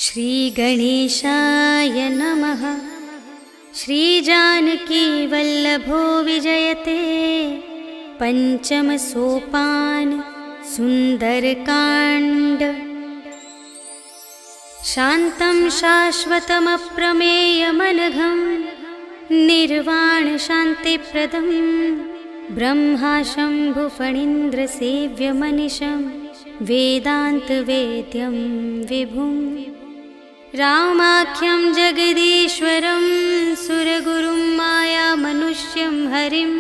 श्री गणेशाय नमः। श्री जानकी वल्लभो विजयते। पंचम सोपान सुंदरकांड। शांतं शाश्वतमप्रमेयमनघं निर्वाण शांतिप्रदं ब्रह्मा शंभुफणीन्द्र सेव्यमनिशं वेदान्तवेद्यं विभुं रामाख्यं जगदीश्वरं सुरगुरुं मायामनुष्यं हरिं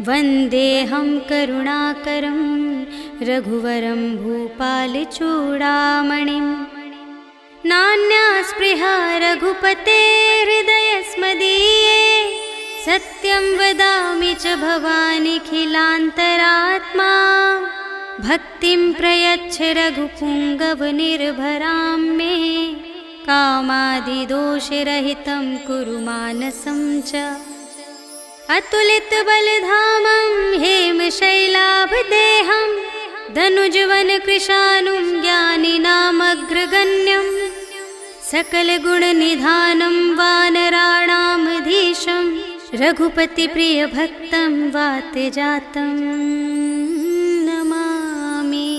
वन्देऽहं करुणाकरं रघुवरं भूपालचूडामणिं। नान्या स्पृहा रघुपतेर्हृदयस्मदीये सत्यं वदामि च भवानिखिलान्तरात्मा। भक्तिं प्रयच्छ रघुपुङ्गवनिर्भरां मे कामादिदोषरहितं कुरु मानसं च। अतुलितबलधामं हेमशैलाभदेहं धनुजवनकृशानुं ज्ञानिनामग्रगण्यं सकलगुणनिधानं वानराणामधीशं रघुपतिप्रियभक्तं वातजातं नमामि।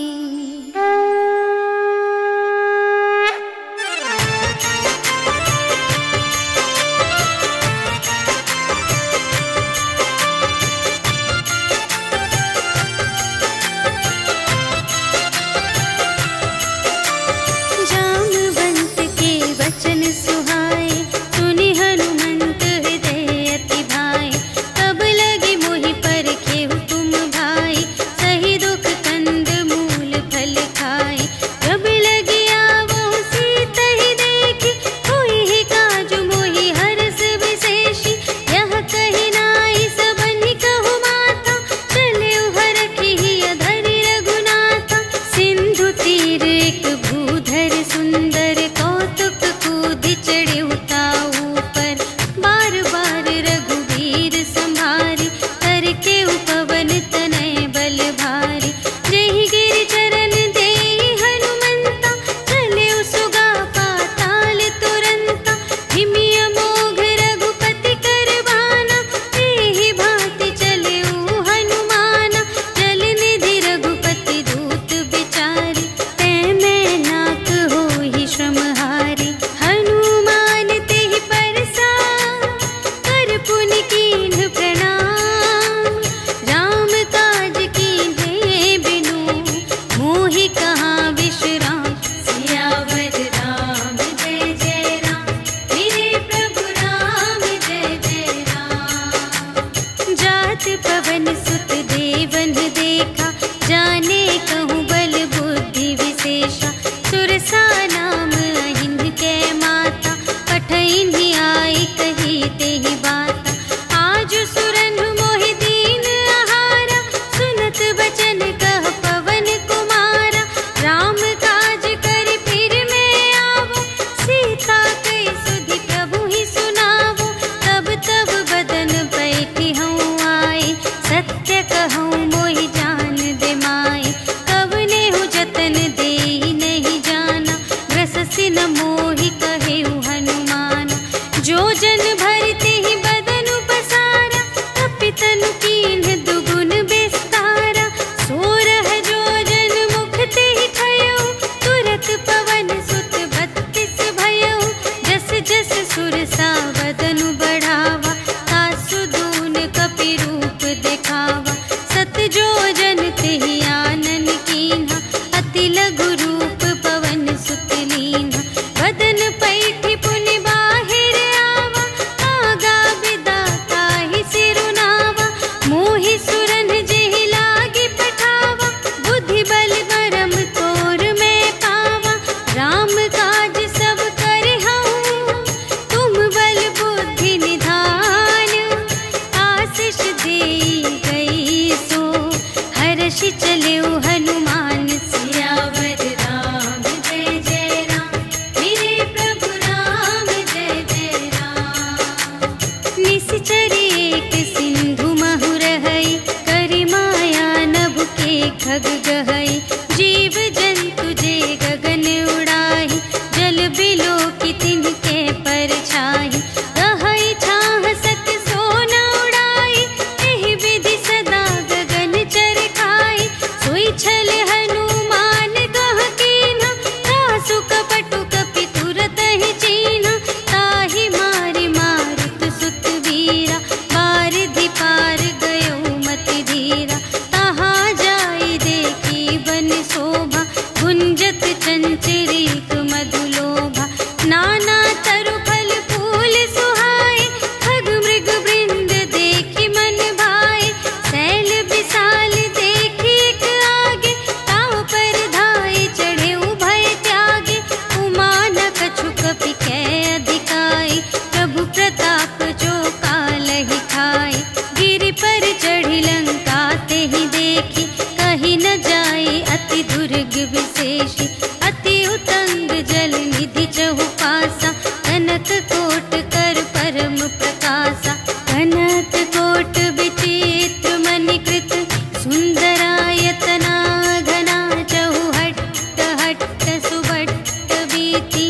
भट्ट सुबट्ट बीती,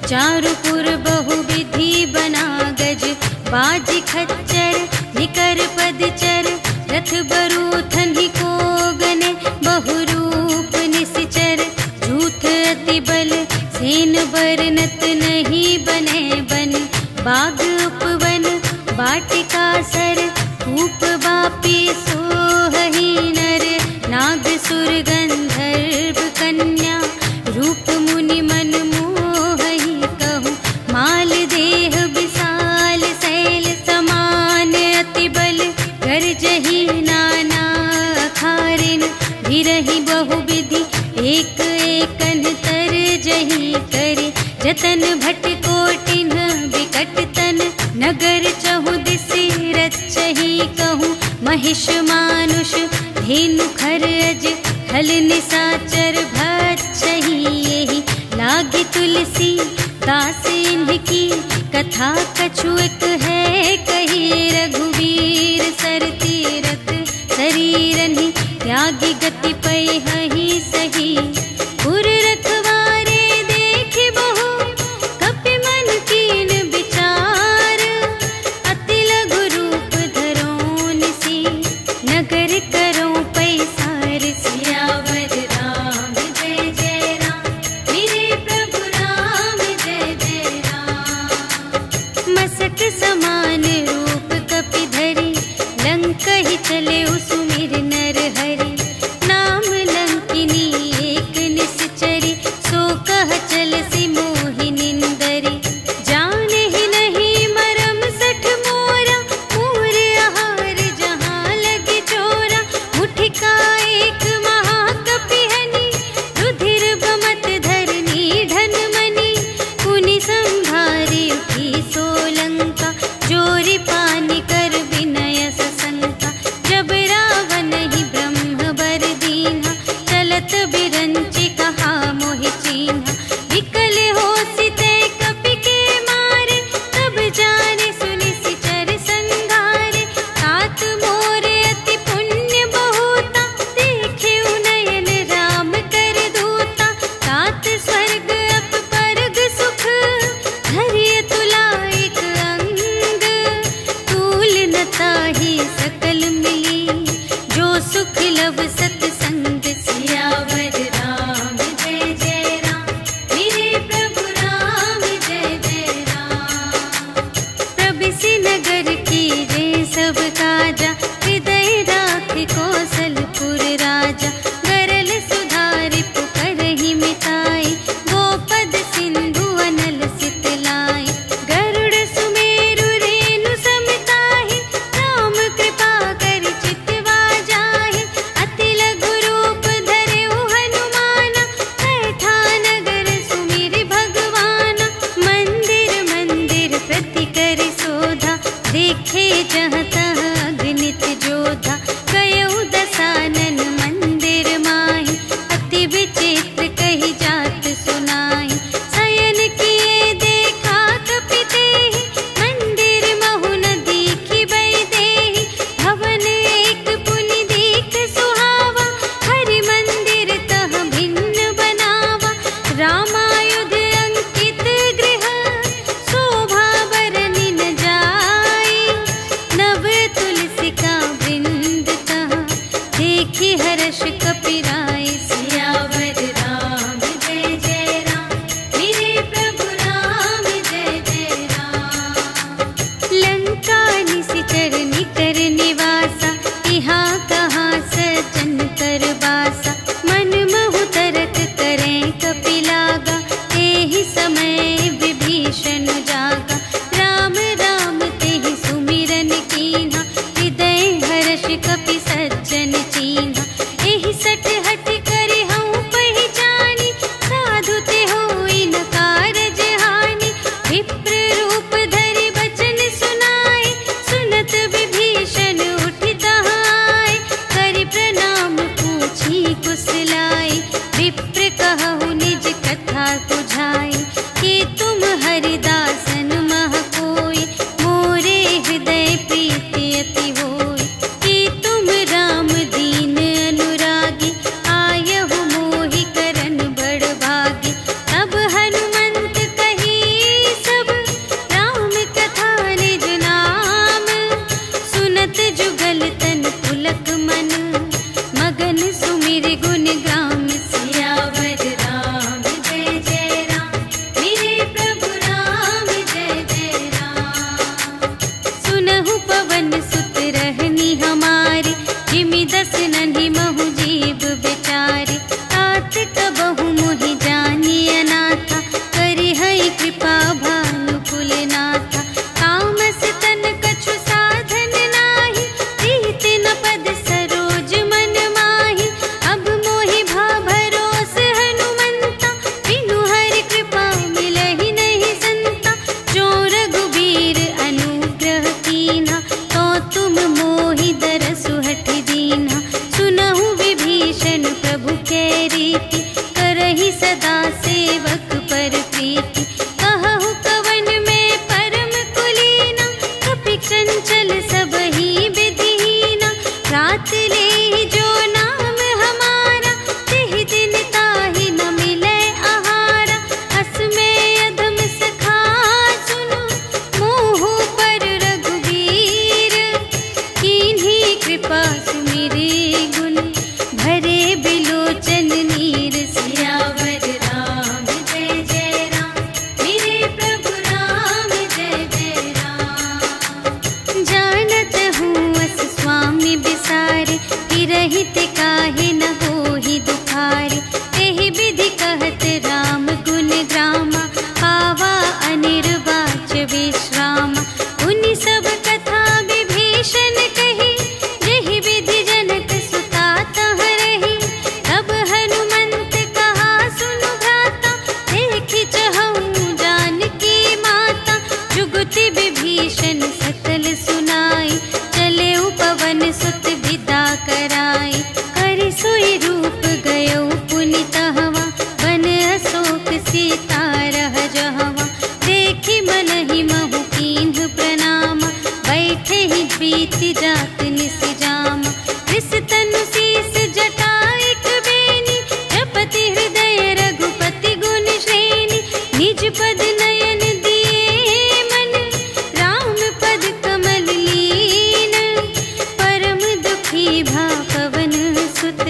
चारुपुर बहुविधि बना गज, बाज खच्चर निकर पदचर, रथ बरूथन ही को गने, बहुरूप निश्चर, झूठ अति बल सेन बरनत नहीं बने बन, बाग उपवन वाटिका सर, कूप बापी सोहही नर, नाग सुर गंधर्व कन्या, रूप मुनि मन मोहही कहूँ, माल देह विशाल शैल समान, अति बल गर्जही नाना अखारिन, भिरहि बहुविधि एक एकन तर जही करे, जतन भट कोटिन विकट तन, नगर चहु दिसि रचही कहूँ, महिष मानुष धेनु खरज, हल निसाचर भक्षही, यही लागी तुलसी दास इनकी, कथा कछु एक है कही, रघुवीर सर तीरथ शरीरनि, त्यागी गति पै हहि सही, पुर रखवारे देख बहु, कपि मन कीन विचार, अति लघु रूप धरो निसी, नगर करो पैसार, सियावर राम जय जय राम, मेरे प्रभु राम जय जय राम, मसक समान रूप कपि धरि, लंक ही चले सुमिर नर हरि, नाम लंक सेवक पर प्रीति। कहु कवन में परम कुलीना, कपि चंचल सबहि विधिहीना। रात ले जो नाम हमारा, तिहि दिन ताहि न मिले आहारा। अस में अधम सखा सुनो, मोह पर रघुबीर। कीन्ही कृपा सुमिरे गुण, भरे बिलोचन नीर। सियावर राम जय जय राम, मेरे प्रभु राम जय जय राम। जानत हूँ अस स्वामी बिसारे, रहित काहे न होहि दुखारे। एहि विधि कहत राम गुण ग्रामा, पावा अनिर्वाच विश्रामा। उनि सब कथा विभीषण कही, जेहि विधि जनक सुता तह रही। तब हनुमंत कहा सुनु भ्राता, देखि चहऊँ जानकी माता। जुगति विभीषण सकल सुनाई, चले पवन सुत विदा कराई। कर सोई रूप गयो पुनि तहवा, बन अशोक सीता रह जहवा। देखि मनहि महु कीन्ह प्रणामा, बैठे ही प्रीति जात निस जामा। कृस तनु शीस जटा एक बेनी, जपति हृदय रघुपति गुण श्रेणी। निज पद नयन दिए मन, राम पद कमल लीन। परम दुखी भा पवन सुत,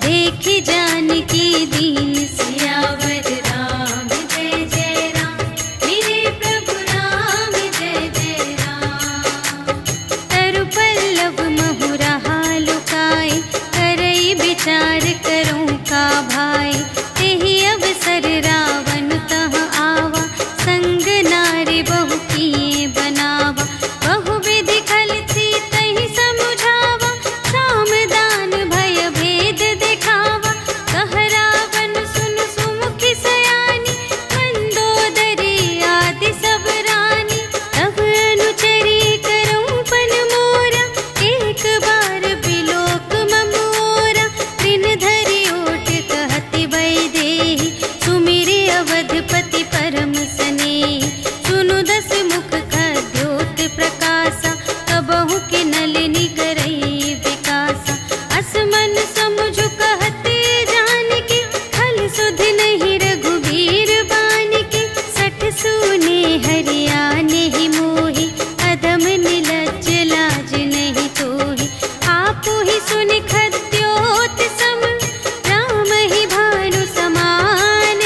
देखि जानकी दीन। सियावर राम जय जय राम, मेरे प्रभु राम जय जय राम। तरु पल्लव महु रहा लुकाए, करई विचार करूँ का भाई। तेहि अवसर रावण तह आवा, संग नारी बहु किए बनावा। बहु विधि खल सीतहि समुझावा, साम दान भय भेद दिखावा। कह रावण सुन सुमुखि सयानी, मंदोदरी आदि सब रानी। तब अनुचरी करऊँ पन मोरा, एक बार बिलोक मम ओरा। तृण धरि ओट कहति वैदेही, सुमिरि अवधपति परम स्नेही। सुनु दस मुख खद्योत प्रकाशा, कबहु के नलिनी करई विकासा। अस मन समुझ कहते जानकी, खल सुध नहीं रघुबीर बानिके। सठ सूने हरिया नहीं मोहि, अधम निलज्ज लाज नहीं तोहि। आपु ही सुनि खद्योत सम, राम ही भानु समान।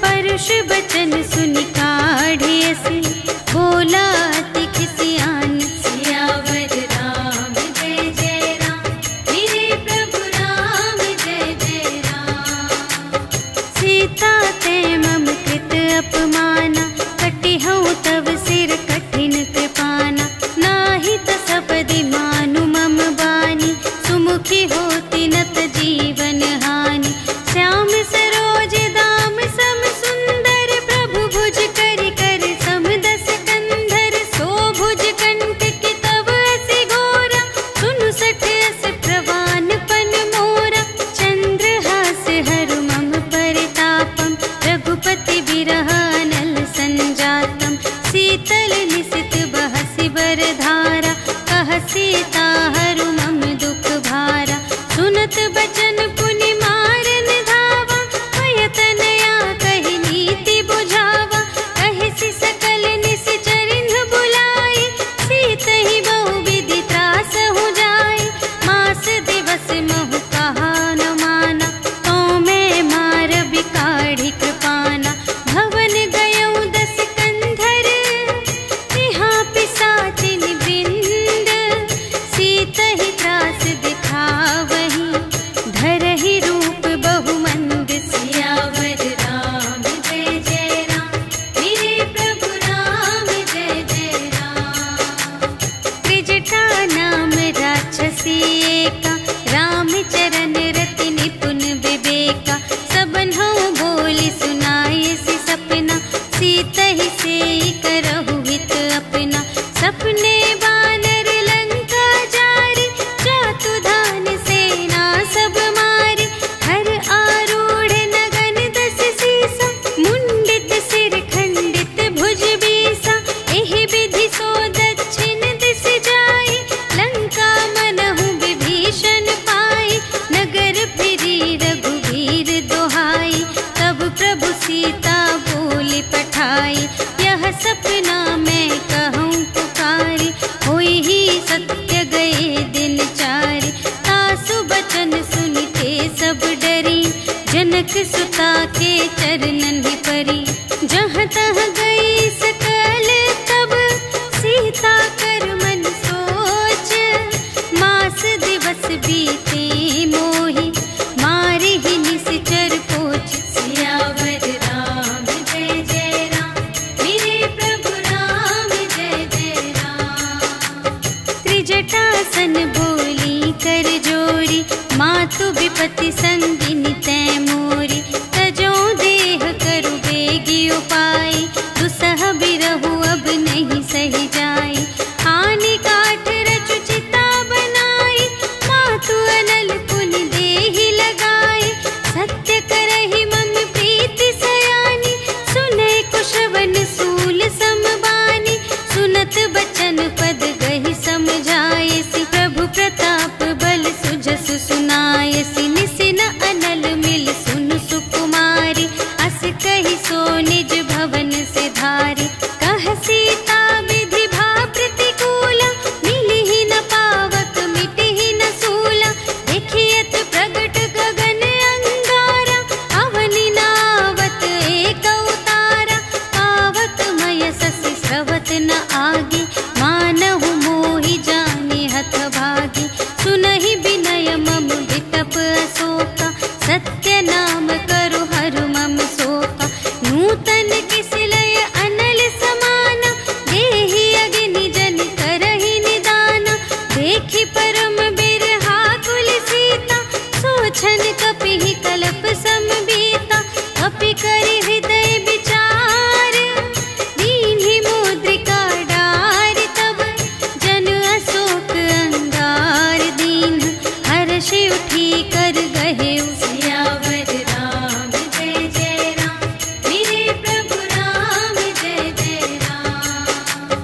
परुष बचन सुनि काढ़े अस, बोला अति खिसियान। सियावर राम जय जय राम, मेरे प्रभु राम जय जय राम। सीता ते मम कृत अपमाना, कटिहउँ तव सिर कठिन कृपाना। नाही त सपदि मानु मम बानी, सुमुखी होती नत जीवन हानि। श्याम सरोज दाम सम सुंदर, प्रभु भुज करि कर सम दस कंधर। सो भुज कंठ की तब असी घोरा, सुनु सठ अस प्रवान पन मोरा। चंद्रहास हरु मम परितापम, रघुपति बिरह अनल संजातम। शीतल निसित बहसि बरधारा, कह सीता हरु मम दुख भारा। सुनत बचन पुनि मारन धावा, भय तनया कहि नीति बुझावा। कहिसि सकल निश्चरिन्ह बुलाई, सीतहि बहु विधि त्रासहु जाई। मास दिवस महु कहा न माना, तो मैं मार बिकाढ़ी कृपाना। भवन पिता बोले पठाई, यह सपना मैं कहूँ पुकारी, होई ही सत्य गए दिन चारि, तासु बचन सुनते सब डरी, जनक सुता के चरणन ही परी, जहाँ तहाँ गई सकल तब सीता कर मन सोच, मास दिवस बीते मोहि मारे ही निश्चर पोच, सियावर राम जय जय राम, मेरे प्रभु राम जय जय राम। त्रिजटासन बोली कर जोरी, मातु विपति संगिनी तै मोरी, तजो देह करु बेगी उपाय, दुसह बिरहु अब नहीं सही जाय, आने काठ रचु चिता बनाई, मातु अनल पुनि देहि लगाई, सत्य करहि मम प्रीति सयानी, सुनै कुशवन सूल समबानी, सुनत बचन पद गहि समझायसि, प्रभु प्रताप बल सुजस सुनायसि, निसिन अनल मिल सुन सुकुमारी, अस कहि सो निज भवन से धारी, कह सीता विधि भा प्रतिकूला, मिलिहि न पावक मिटिहि न सूला, देखियत प्रगट गगन अंगारा, अवनि नावत एक उतारा, पावक मय ससि स्रवत न आगे, मानहु मोहि जाने हथ भागी, सुनहि विनय मम विटप अशोका, सत्य नाम करु हरु मम शोका, नूतन किसलय अनल समाना, देहि अग्नि जन करहि निदाना, देखि परम बिरहा कुल सीता, सोचन कपिहि कलप समबीता, कपि करि हृदय विचार, दीन्हि मुद्रिका डारि तब, जन अशोक अंगार दीन, हर्षि उठी कर गहे सियावर राम जय जय राम, मेरे प्रभु राम जय जय राम।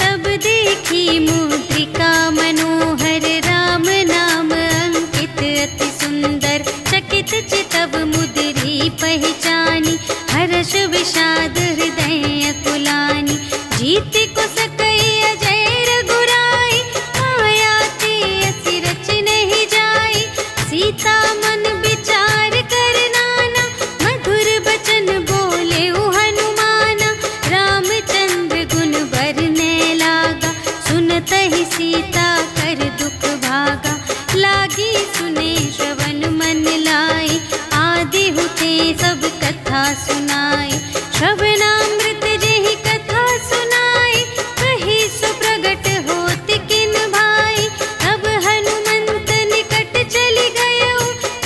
तब देखी मुद्रिका मनोहर, राम नाम अंकित अति सुंदर, चकित चितव मुद्री पहचानी, हर्ष विषाद हृदय अकुलानी, जीत को सकई अजय रघुराई, माया ते असि रच नहीं जाई, सीता मन विचार कर नाना, मधुर बचन बोले हनुमाना, रामचंद्र गुण बरने लागा, सुनत ही सीता कर दुख भागा, लागी सुने श्रवण मन लाई, आदि हुते सब कथा सुनाई, श्रवणामृत जेहि कथा सुनाई, कही सो प्रगट होत किन भाई, तब हनुमंत निकट चली गयो,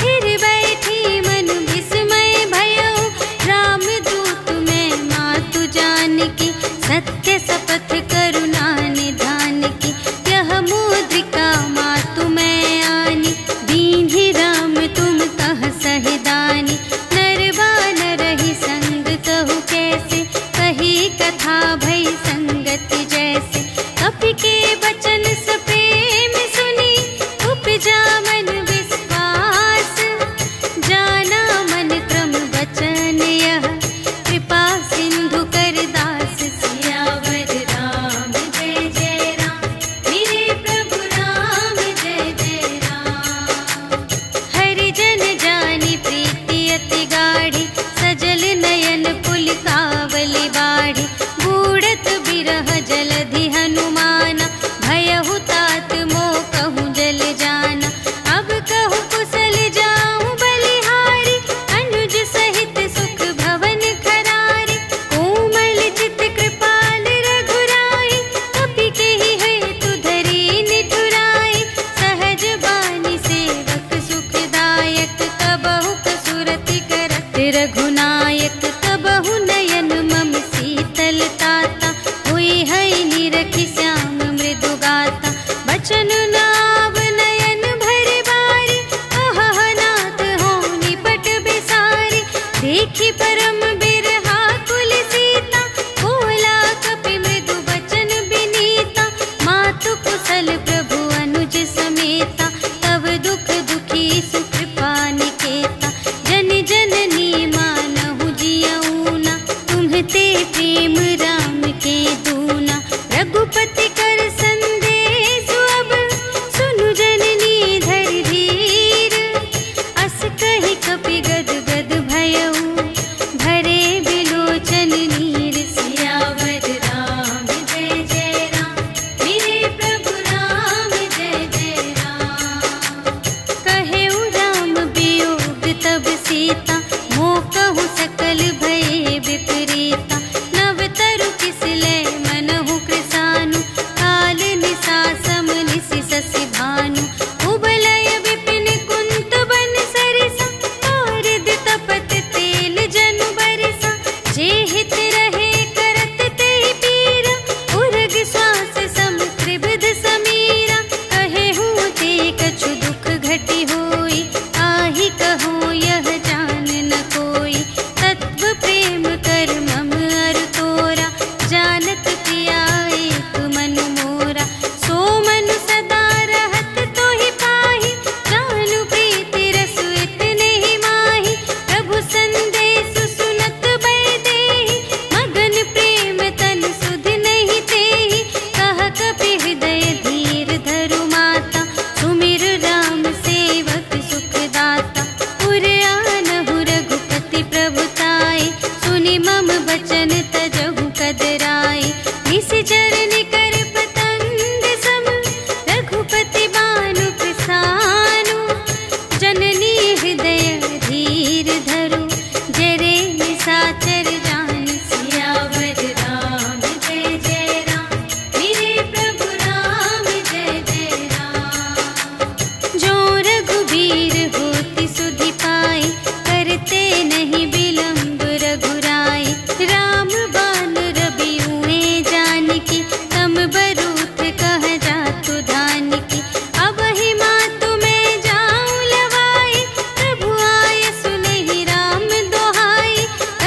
फिर बैठी मन विस्मय भयो, राम दूत में मातु जानकी, सत्य शपथ करुणा निधान की, यह मुद्रिका मातु मैं आनी, दीन्हि राम तुम कह सहिदानी, नर बानर ही संग कहु कैसे, बचन तजहु कदराई। निश्चर निकर पतंग सम रघुपति बानु प्रसानु। जननी हृदय धीर धरु जरे निशाचर जान। सियावर राम जय जय राम मेरे प्रभु राम जय जय राम। जो रघुबीर होति सुधि पाई करते नहीं विलंब रघुराई। राम बान रबियुए जानकी तम बरूथ कह जातु धानकी। अब ही मातु मैं जाऊं लवाई प्रभु आय सुनहि राम दोहाई।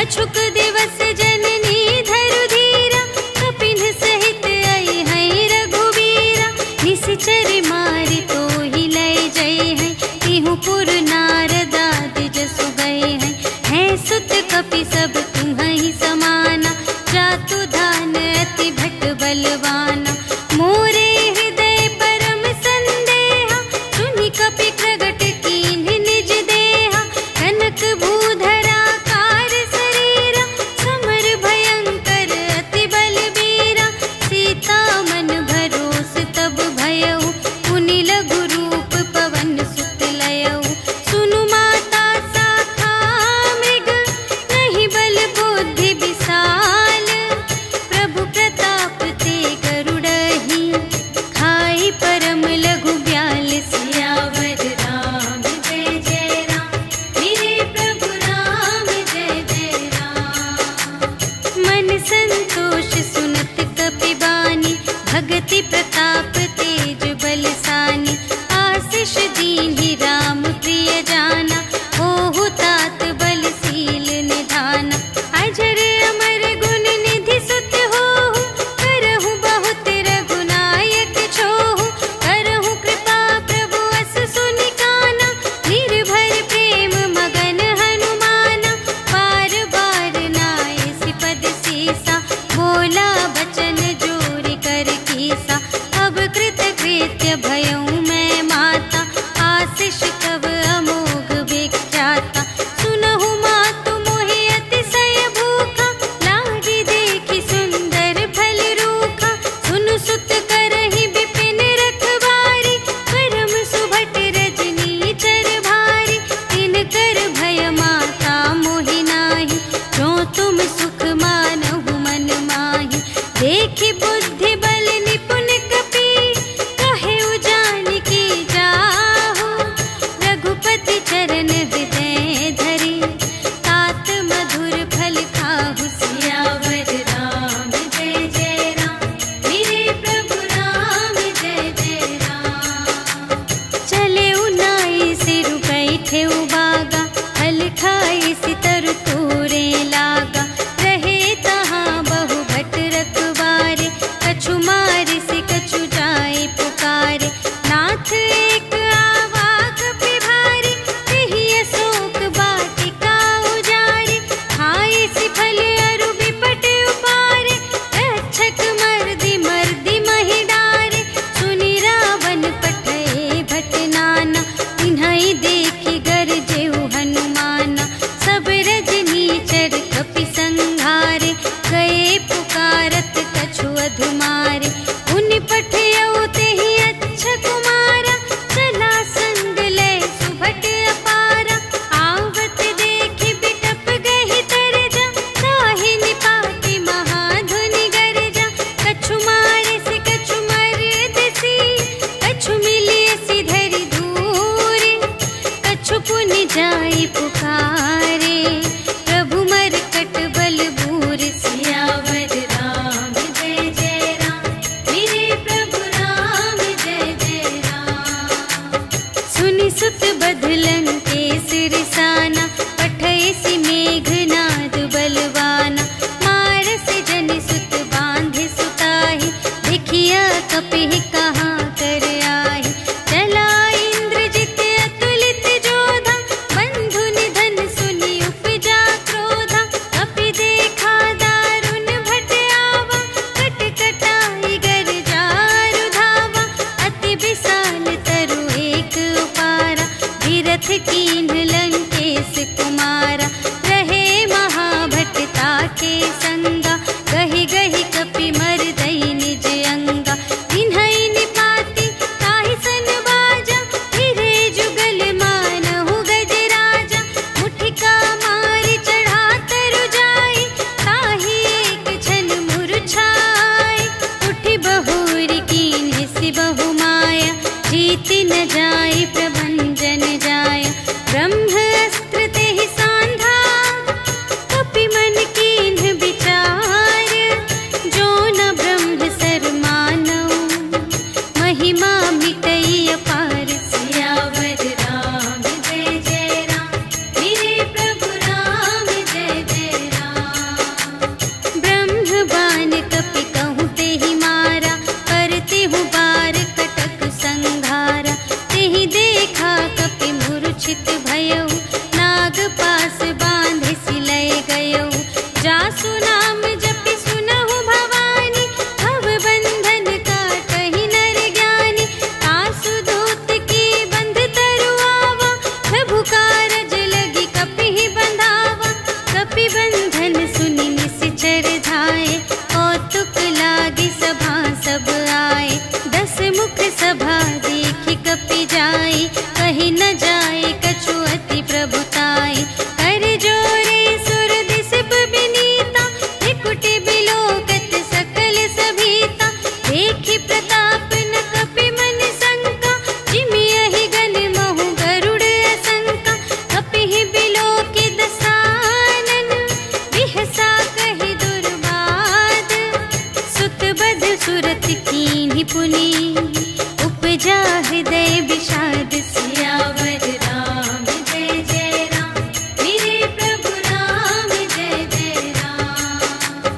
अछुक दिवस जननी धरु धीरा कपिन सहित आई है रघुवीरा। निश्चर मारि तो ही लय जय है तिहु पुर नारद आदि जसु गए हैं। है सुत कपि सब तुम्हि समाना जातु धान अति भट बलवाना। मोरे हृदय परम संदेहा सुनि कपि प्रगट कीन्ह निज देहा। कनक भूधरा कार शरीरा समर भयंकर अति बलबीरा। सीता मन भरोस तब भयउ पुनि लघु रूप पवन सुत लयउ। सुनु माता शाखा मृग नहीं बल बुद्धि विशाल। प्रभु प्रताप ते गरुड़हि खाई परम लघु ब्याल। सियावर राम जय जय राम मेरे प्रभु राम जय जय राम। मन संतोष सुनत कपि बानी भगति प्रताप तेज बलसानी। आशीष दीन्हि राम प्रिय जाना होहु तात बलशील निधाना। अजर अमर गुण निधि सुत होहु करहु बहुत रघुनायक छोहु। करहु कृपा प्रभु अस सुनि काना निर्भर प्रेम मगन हनुमाना। बार बार नाय सिपद सीसा बोला बचन जोरि कर कीसा। अब कृत कृत्य भयउ मैं माता आशीष तव अमोघ विख्याता। सुनहु मातु मोहि अतिशय भूखा लागी देखि सुंदर फल रूखा। सुनु सुत करहि विपिन रखवारी परम सुभट रजनी चर भारी। तिनकर भय माता मोहि नाही जो तुम सुख मानहु मन माही। देखि बुद्धि बल निपुण कपि कहेउ जानकी जाहु। रघुपति चरण हृदय धरि तात मधुर फल खाहु। सियावर राम जय जय राम मेरे प्रभु राम जय जय राम। चले उनाई सिरु बैठे बागा फल खाई सितरु तोरे लागा। रहे संगा, गही गही कपि मरदई निज अंगा। तिन्हई निपाति ताहि सन बाजा, फिरे जुगल मानहु गजराजा। मुठिका मारि चढ़ा तरु जाई, ताहि एक छन मुरझाई। उठि बहुरी कीन्ह सि बहु माया, जीति न जाई प्रभंजन जाया। ब्रह्म अस्त्र तेहि सांधा, कपि मन कीन्ह विचार। जो न ब्रह्म सर मानौ, महिमा मिटई अपार। सियावर राम जय जय राम, मेरे प्रभु राम जय जय राम। ब्रह्म बाण कपि कहूँ तेहि मारा, करते हूँ बार कटक संघारा। तेहि देखा कपि मूर्छित भयउ, नाग पास बांधे सिलय गयउ। जासु नाम जपि सुनहु भवानी, भव बंधन काटहि नर ज्ञानी। आसु दूत की बंध तरु आवा, प्रभु कारज लगी कपि बंधावा। कपि बंधन सुनि निश्चर धाये, कौतुक लागी सभा सब आए। 10 मुख सभा देखि कपि जाई, कहि न जाए कछु अति प्रभुताई। कर जोरे सुर दिस बिनीता, त्रिकुटि बिलोकत सकल सभीता। देखि प्रताप न कपि मन शंका, जिमियहि गन महु गरुड़ असंका। कपिहि बिलोकि दसानन, बिहसा कहि दुर्बाद। सुत बध सुरत कीन्हि पुनि, उपजा हृदय विषाद। सियावर राम जय जय राम, मेरे प्रभु राम जय जय राम।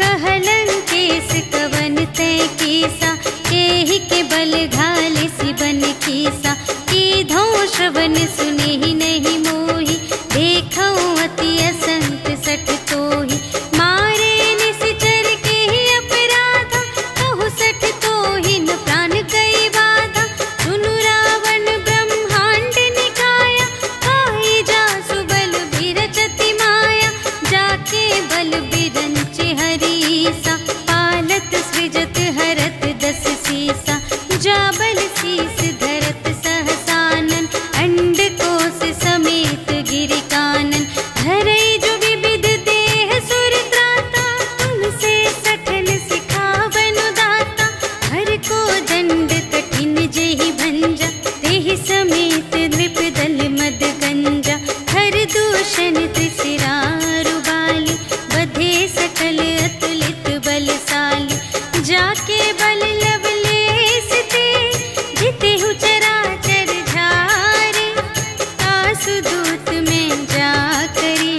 कहलन केस कवन तै कीसा, केहि के बल घाले सिबन कीसा। कीधौ श्रवण सुनेहि नहीं मोहि, देखौ अति असंत सठ तोहि। मारे निश्चर केहि अपराधा, कहु सठ तोहि न प्राण कई बाधा। सुनु रावण ब्रह्मांड निकाया, खाई जासु बल बिरचति माया। जाके बल बिरंच हरीसा, पालत सृजत हरत 10 सीसा। जा बल शीस धरत सहसानन, अंड कोश समेत गिरि कानन। धरई जो विविध देह सुर त्राता, तुमसे सठन सिखावनु दाता। हर को दंड कठिन जेहि भंजा, तेहि समेत नृप दल मद गंजा। हर दूषण त्रिशिरारु बाली, बधे सकल अतुलित बलशाली। जाके बल लवलेस ते, जितेहु चराचर झारे। आसु दूत में जा करी,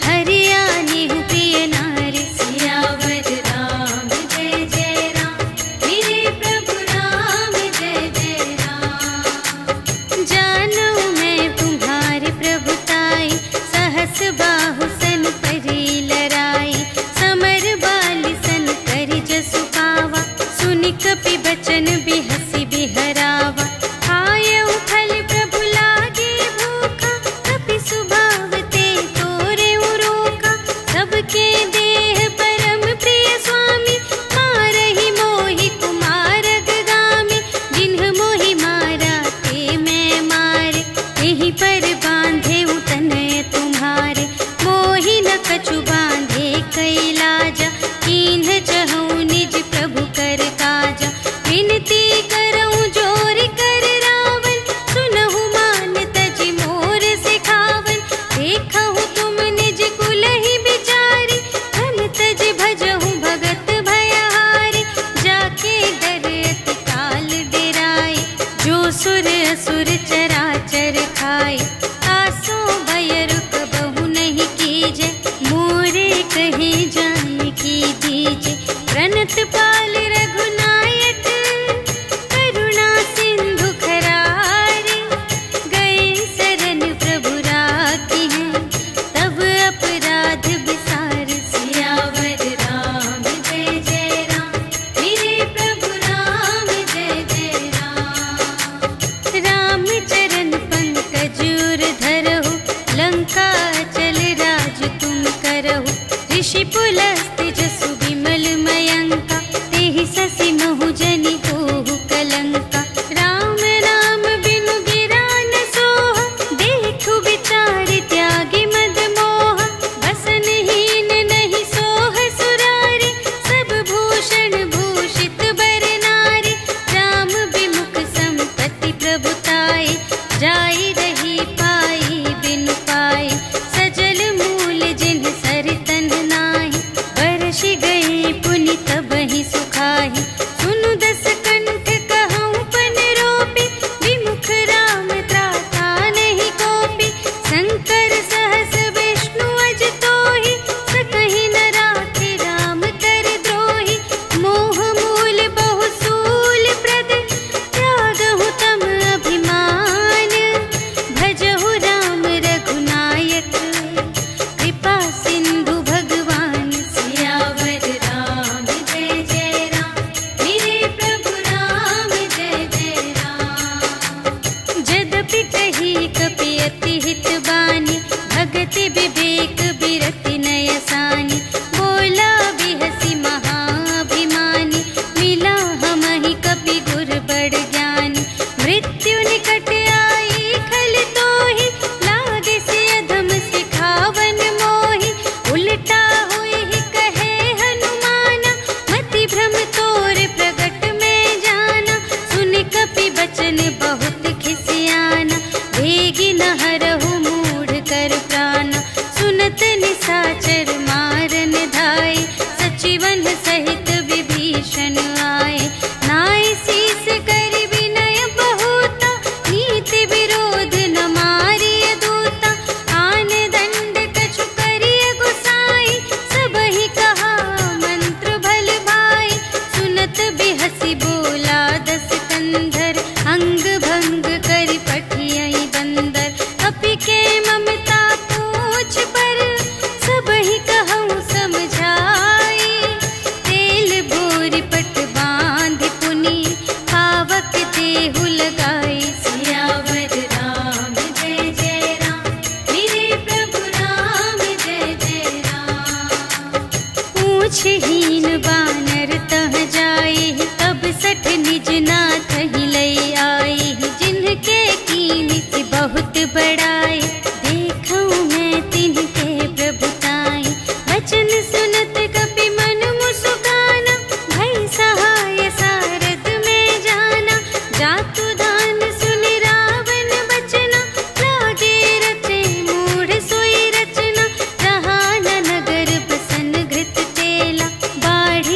हरियानेहु प्रिय नारी। सियावर राम जय जय राम, मेरे प्रभु राम जय जय राम। जानू मैं तुम्हारे प्रभुताई, सहस बाहु सन परी लराई। सम हस्त जसु विमल मयंका, तेहि ससि महु जनि होहु कलंका। राम नाम बिनु गिरा न सोहा, देखु विचार त्यागी मद मोहा। बसनहीन नहीं सोह सुरारी, सब भूषण भूषित बर नारी। राम विमुख संपत्ति प्रभुताई, जाई रही पाई बिनु पाई। सजल मूल जिन सर तन नाही, बरसि गए पुनि तबहि सुखाहि। सुनु दस कंठ कहऊँ पन रोपी, विमुख राम त्राता नहीं कोपी। शंकर सहस विष्णु अज तोहि, सकहि न राखे राम कर द्रोही। मोह मूल बहु सूल प्रद, त्यागहु तम अभिमान। भजहु राम रघुनायक, कृपा सिंधु भगवान। सियावर राम जय जय राम, मेरे प्रभु राम जय जय राम। जदपि कही कपि अति हित बानी, भगति विवेक बिरति नय सानी। बोला बिहसि महाभिमानी, मिला हमहि कपि गुर बड़ ज्ञानी। मृत्यु निकट आई खल तोहि, लागे से अधम सिखावन मोहि। उलटा हुई कहे हनुमाना, मति भ्रम तोर प्रगट में जाना। सुनि कपि बचन बहुत खिसियाना, भेगी न हरहु मूढ़ कर प्राना। सुनत निसाचर मारन धाय, सचिवन सहित विभीषण आए। नाय शीस कर विनय बहुता, नीति विरोध न मारिय दूता। आन दंड कछु करिय गुसाई, सबहि कहा मंत्र भल भाई। सुनत बिहसि बोला दस कंधर, अंग भंग करि पठियहि बंदर। अपि के ममता पूछ पर, सबहि कहऊँ समझाई। तेल बोरि पट बाँधि पुनि, पावक देहु लगाई। सियावर राम जय जय राम, मेरे प्रभु राम जय जय राम। पूछहीन बानर तह जाई, तब सठ निज नाथ ही लई आई। जिनके कीमत बहुत बड़ाई, देखऊँ मैं तिनके प्रभुताई। वचन सुनत कपि मन मुसुकाना, भई सहाय सारद में जाना। जातु दान सुनि रावण बचना, लागे रचे मूढ़ सोई रचना। जहाँ न नगर बसन घृत तेला, बाढ़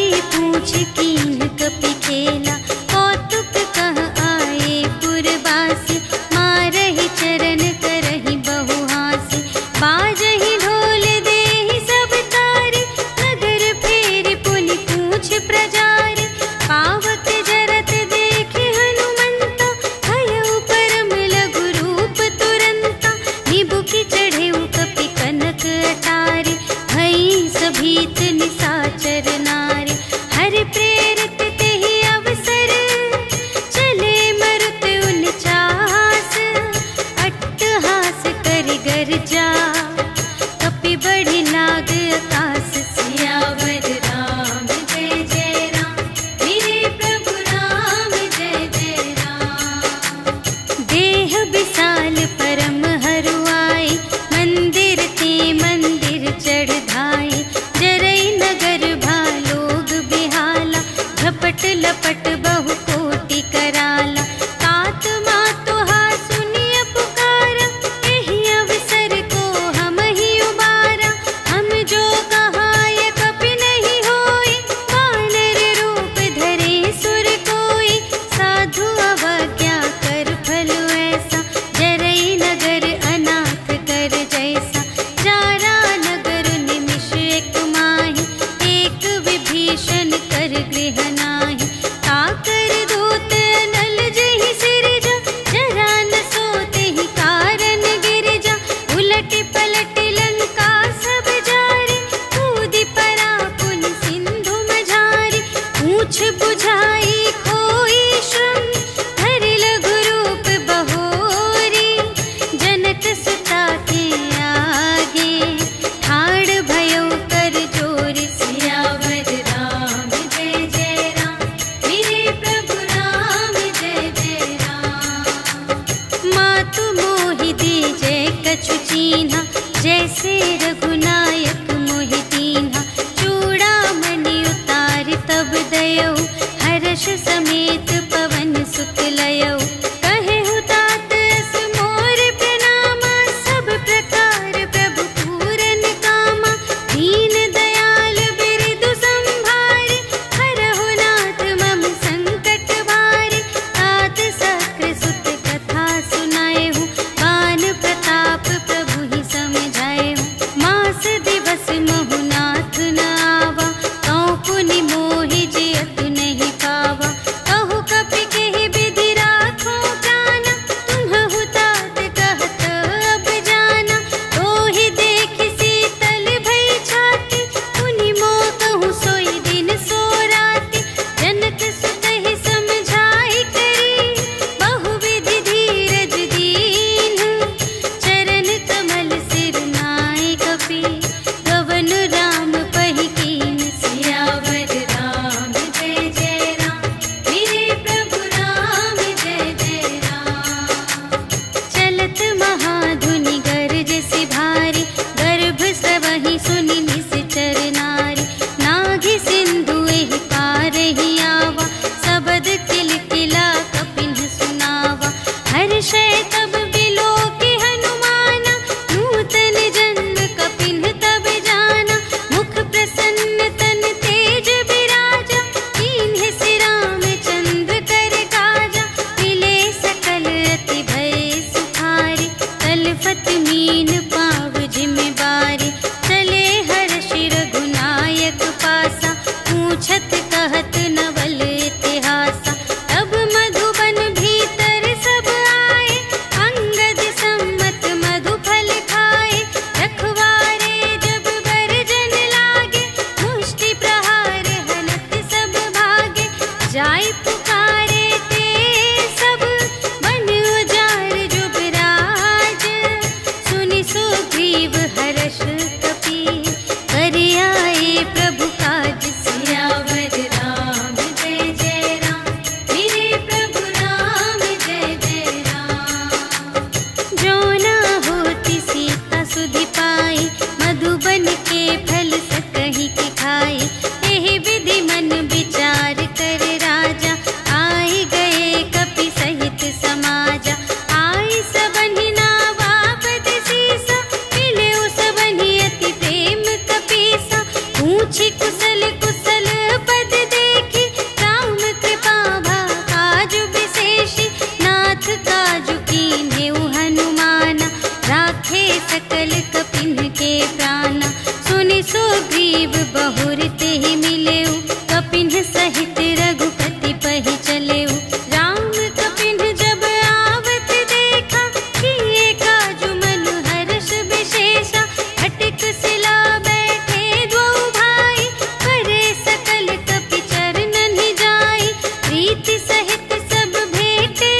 कुशल कुशल पद देखी, राम कृपा भा काजु विशेषी। नाथ काजु कीन्हेउ हनुमाना, राखे सकल कपिन के प्राणा। सुनि सुग्रीव बहुर तेहि मिलेउ, कपिन सहित रघुपति पहि चलेउ। राम कपिन जब आवत देखा, किए काजु मन हर्ष विशेषा। हटिक सिला बैठे द्वौ भाई, करे सकल कपि चरणन जाई। प्रीति सहित सब भेटे,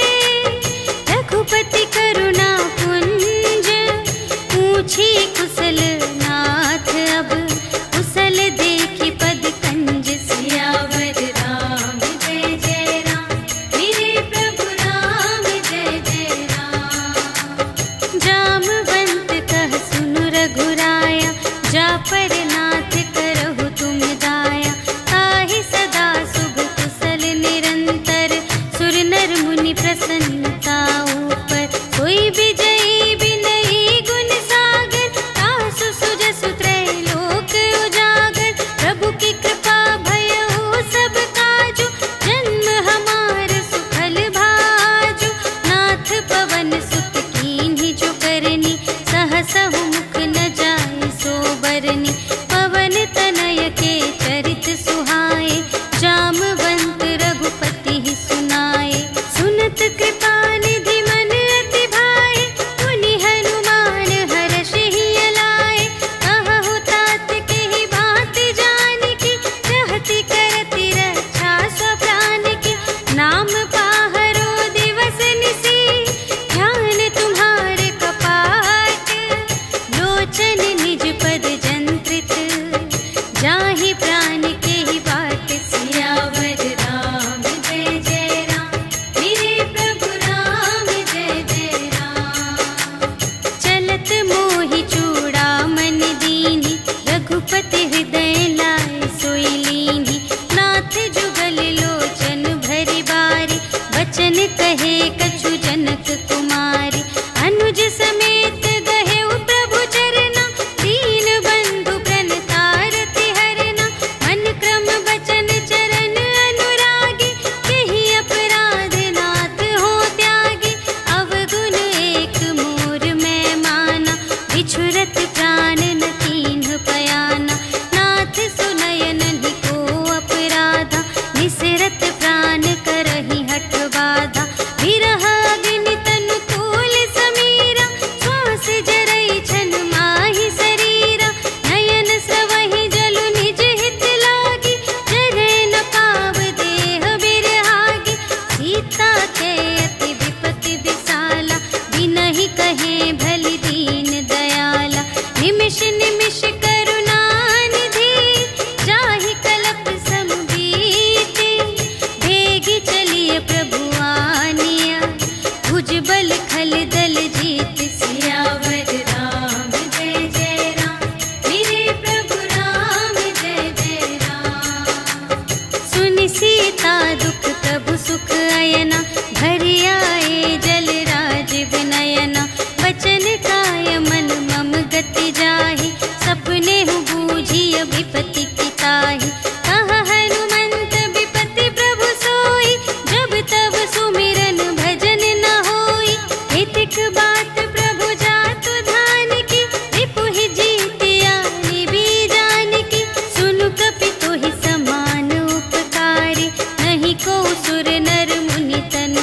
रघुपति करुणा पुंज। पूछी कुशल नाथ अब, कुशल देखी पद कंज। सियावर राम जय जय राम, मेरे प्रभु राम जय जय राम। जामवंत कह सुनु रघुराया, जा पर नाथ करहु तुम दाया। ताहि सदा शुभ कुशल निरंतर, सुर नर मुनि प्रसन्नता ऊपर। कोई विजयी विनयी गुण सागर, तासु सुजसु त्रैलोक उजागर। प्रभु की कृपा भयउ सब काजु, जन्म हमार सुफल भाजु। नाथ पवन सुत कीन्हि जो करनी, सहसहु मुख न जाय सो बरनी। पवन तनय के चरित सुहाए, जामवंत रघुपति ही सुनाए। सुनत कृपा निधि मन अति भाए, मुनि हनुमान हरषि अलाए। कहु तात केहि बात जानकी, रहति करति रक्षा सब प्राण की। नाम पाहरो दिवस निसी, ध्यान तुम्हारे कपाट। लोचन निज पद जंत्रित, जाहि प्राण केहि बाट। सियावर राम जय जय राम, मेरे प्रभु राम जय जय राम। चलत मोहि चूड़ामणि दीन्हि, रघुपति हृदय लाए सोई लीन्हि। नाथ जुगल लोचन भरि बारी, बचन कहे कछु जनक कुमारी। अनुज समेत गहेउ प्रभु चरना, दीन बंधु प्रणतारति हरना। मन क्रम बचन चरण अनुरागी, केहि अपराध नाथ हो त्यागी। अवगुण एक मोर मैं माना, बिछुरत प्राण न कीन्ह पयाना। नाथ सुनयनहि को अपराधा, निसरत प्राण करहि हठ बाधा। विरह अग्नि तनु तूल समीरा, श्वास जरई छन माहि शरीरा। नयन स्रवहि जलु निज हित लागी, जरै न पाव देह बिरहागी। सीता के अति विपति विशाला, बिनहि कहे भलि दीन दयाला। निमिष निमिष करुणा निधि, जाहि कलप सम बीति। भेगी चलिए प्रभु आनिया, भुज बल खल दल जीत। सियावर राम जय जय राम, मेरे प्रभु राम जय जय राम। सुनि सीता दुख प्रभु सुख अयना, भरि आए जल राज विनयना। बचन काय मन मम गति जाहि, सपने हु बूझिय विपति की ताहि। कहा हनुमंत विपति प्रभु सोई, जब तब सुमिरन भजन न होई। हितिक बात प्रभु जातु धान की, रिपुहि जीतिया निबी जानकी। सुनु कपि तोहि समान उपकारी, नहीं को सुर नर मुनि तन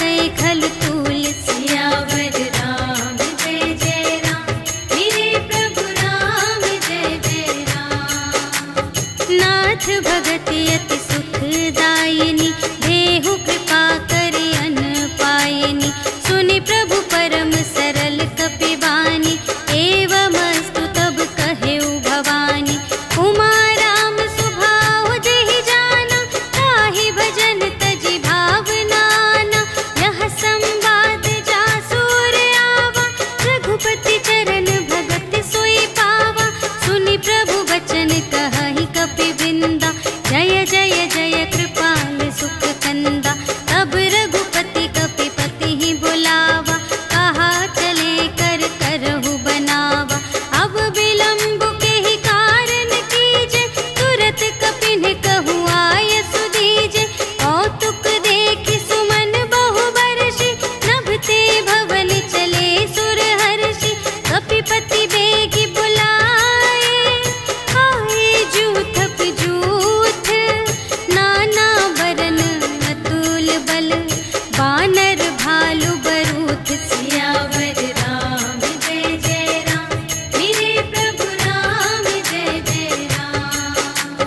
सकै खल तूल। सियावर राम जय जय राम, मेरे प्रभु राम जय जय राम। नाथ भगति अति सुखदायिनी, देहु कृपा करे अन पायिनी। सुनि प्रभु परम सरल कपिवानी, एवमस्तु तब कहेउ भवानी। उमा राम सुभाव जेहि जाना, ताहि भजन तजि भावनाना। यह संवाद जासुर आवा, रघुपति चरण भगत सोई पावा। सुनि प्रभु बचन कहहि कपिवृंदा, जय जय जय कृपाल सुख कंदा। तब रघुपति कपिपति ही बुलावा, कहा चले कर करहु बनावा। अब विलंब के ही कारण कीजे, तुरत कपिन कहु आय सुदीजे। कौतुक देखि सुमन बहु बरषि, नभते भवन चले सुर हर्षि। कपिपति बेगी बुलाए, आए जूथप जूथ। नाना बरन अतुल बल, बानर भालु बरूथ। सियावर राम जय जय राम, मेरे प्रभु राम जय जय राम।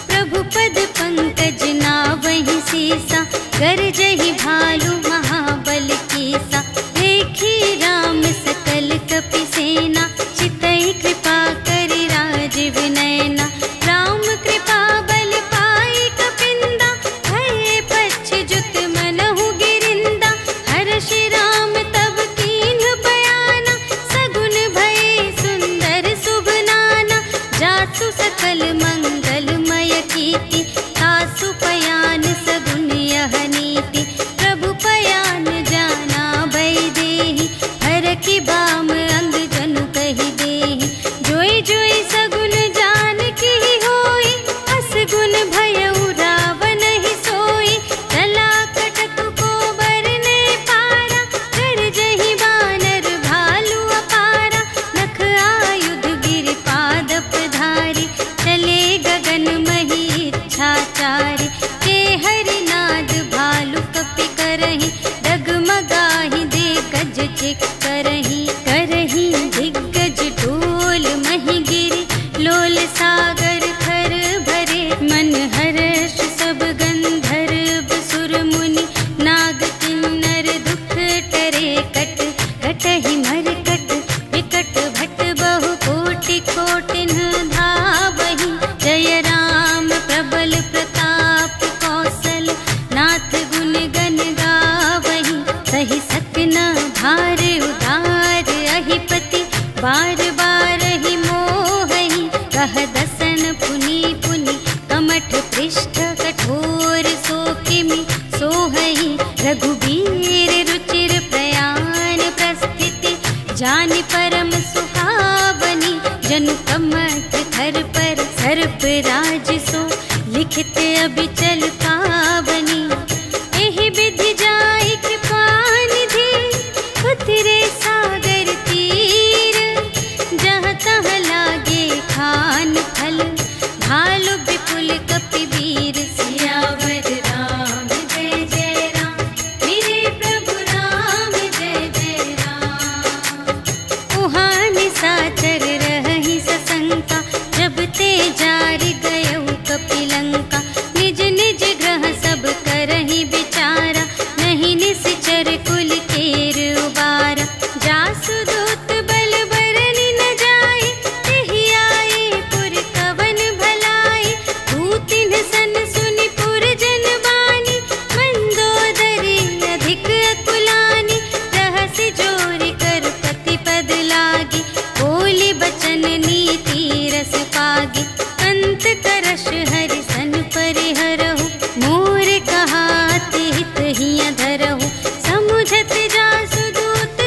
प्रभु पद पंकज नावहि सीसा, गरजहि भालु महाबल कीसा। देखी राम सकल कपि सेना, चितहि कृपा करि राजीव नयना। राम कृपा बल पाई कपिंदा, भये पच्छिजुत मनहु गिरिंदा। हर्षि राम तब कीन्ह बयाना, सगुन भये सुंदर शुभ नाना। जासु सकल मंगलमय कीर्ति, तासु पयान सगुन यह नीति। प्रभु पयान जाना भय देहि, हरखि बाम अंग जनु कहि देहि। जोई जोई सगुन जान की होई, असगुन भयउ रावण ही सोई। चला कटक को बरने पारा, गरजहि बानर भालु अपारा। नख आयुध गिरि पादप धारी, चले गगन मही इच्छाचारी। के हरिनाद भालु कपि करहि, डगमगाहि दे गज चिक करहि। करहि दिग्गज डोल मही गिरि, लोल सागर खर भरे। मन हर्ष सब गंधर्व सुर मुनि, नाग किन्नर दुख टरे। कट कटहि मरकट, विकट भट बहु कोटि कोटिन धावहि। जय राम प्रबल प्रताप कौशल, नाथ गुण गण गावहि। सहि सकना भार उदार अहिपति, बार बार ही मोहहि। कह दसन पुनि पुनि, कमठ पृष्ठ कठोर सोकिमि सोहहि। रघुबीर रुचिर प्रयाण प्रस्थिति, जानि परम सुहावनी। जनु कमठ धर पर सर्प राज सो, लिखित अबिचल पावनी। एहि विधि जाई कृपा निधि, उतरे सागर तीर। जहाँ तहाँ लागे खान फल, भालु विपुल कपिवीर। सियावर राम जय जय राम, मेरे प्रभु राम जय जय राम। उहाँ निशाचर रहहि सशंका, जब ते जारि गयउ कपिलंका। निज निज ग्रह सब करहि विचारा, नहीं निश्चर कुल केर उबारा। जासु दूत बल बरनि न जाए, तेहि आए पुर कवन भलाई। दूतिन सन सुनि पुर जन बानी, मंदोदरी अधिक अकुलानी। रहसि जोरि कर पति पद लागी, बोली बचन नीति रस पागी। अंत करश हरि सन परिहरहु, मोर कहाति हित हिय धरहु। समुझत जासु दूत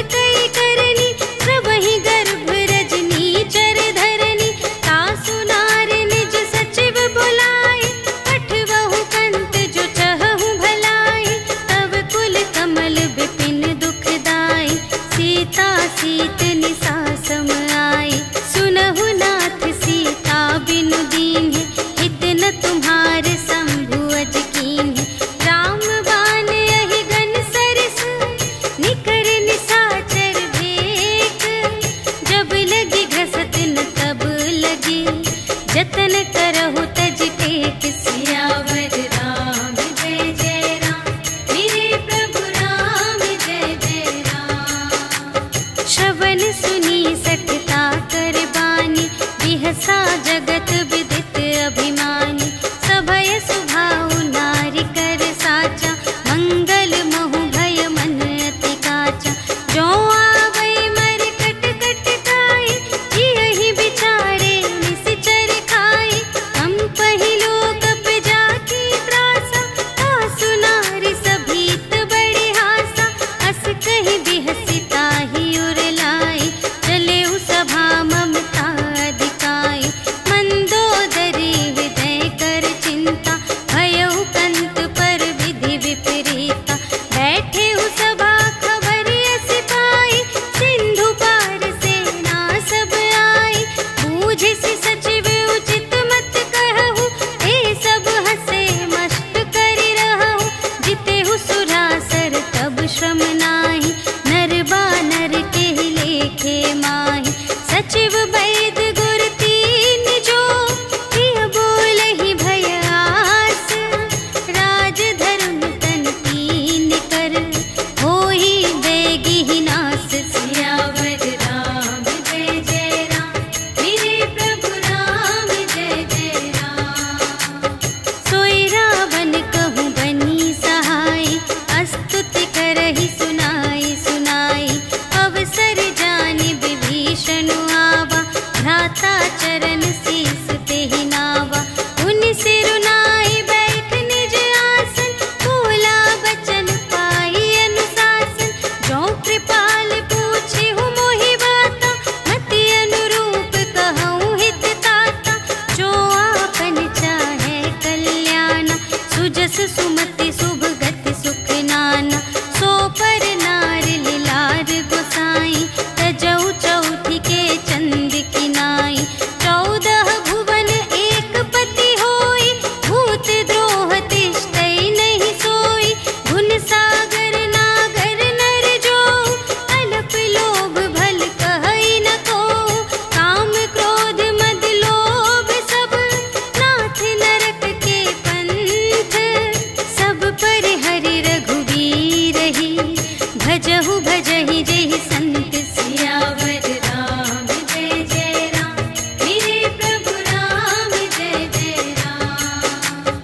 भजहु भजहि जेहि संत सियावर राम जय जय राम मेरे प्रभु राम जय जय राम।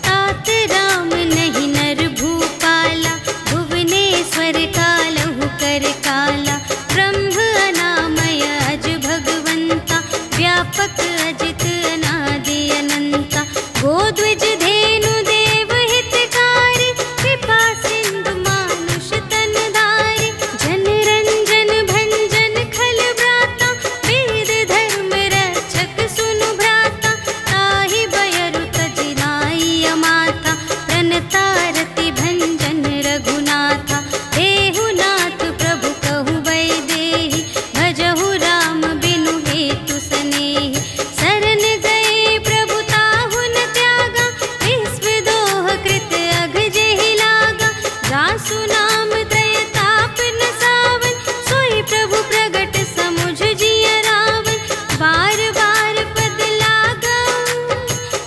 तात राम नहीं नर भूपाला भुवनेश्वर कालहु कर काला ब्रह्म अनामय अज भगवंता व्यापक अजित अनादि अनंता गोद्विज धेनु देव हितकारी कृपा सिंधु मानुष तन धारी जन रंजन भंजन खल व्राता वेद धर्म रक्षक सुनु भ्राता ताहि बयरु तजिनाई अमाता प्रणतारति भंजन रघुनाथा देहु नाथ प्रभु कहु वैदेही भजहु राम बिनु हेतु सनेही शरण गए प्रभु ताहु न त्यागा विश्व दोह कृत अघ जेहि लागा जासु नाम त्रय ताप न सावन सोई प्रभु प्रगट समुझ जिय रावण बार बार पद लागा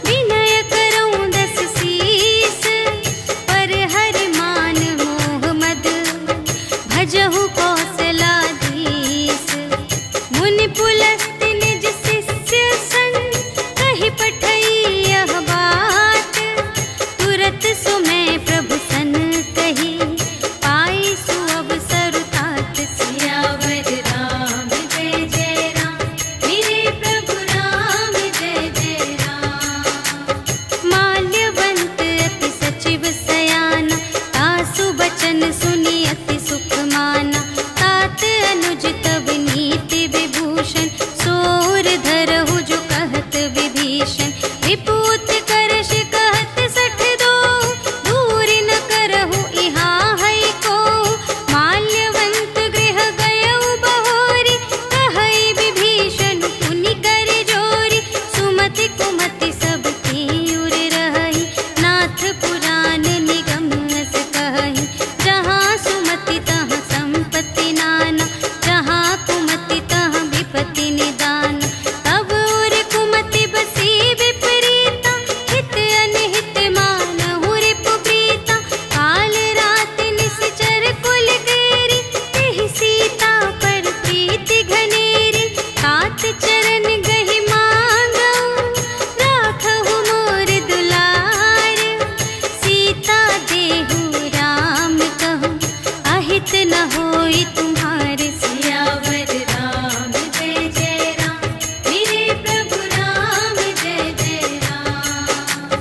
विनय करऊं दस शीस पर हरि मान मोह मद भजहु कौशलाधीश मुनि पुलस्त निज शिष्य संग कहि पठई यह बात तुरत सुमय प्रभु सन कही पाई सुअवसर तात सियावर राम जय जय राम मेरे प्रभु राम जय जय राम। माल्यवंत अति सचिव सयाना तासु बचन सुनि अति सुख माना तात अनुज तब नीति विभूषण सोर धरहु जो कहत विभीषण विपूत करश कहत सठ दो दूर न करहु इहाँ है को माल्यवंत गृह गयउ बहोरी कहई विभीषण पुनि कर जोरी सुमति कुमति सब की उर रही नाथ पुराण निगम अस कहई जहाँ सुमति तहाँ संपत्ति नाना जहाँ कुमति तहाँ विपत्ति निदान तब उर कुमति बसी विपरीता हित अनहित मानहु रिपु प्रीता काल रात निश्चर कुल केरी तेहि सीता पर प्रीति घनेरी तात चरण गहि मांगऊ राखहु मोर दुलार सीता देहु राम कहूँ अहित न होई तुम्हारे सियावर राम जय जय राम मेरे प्रभु राम जय जय राम।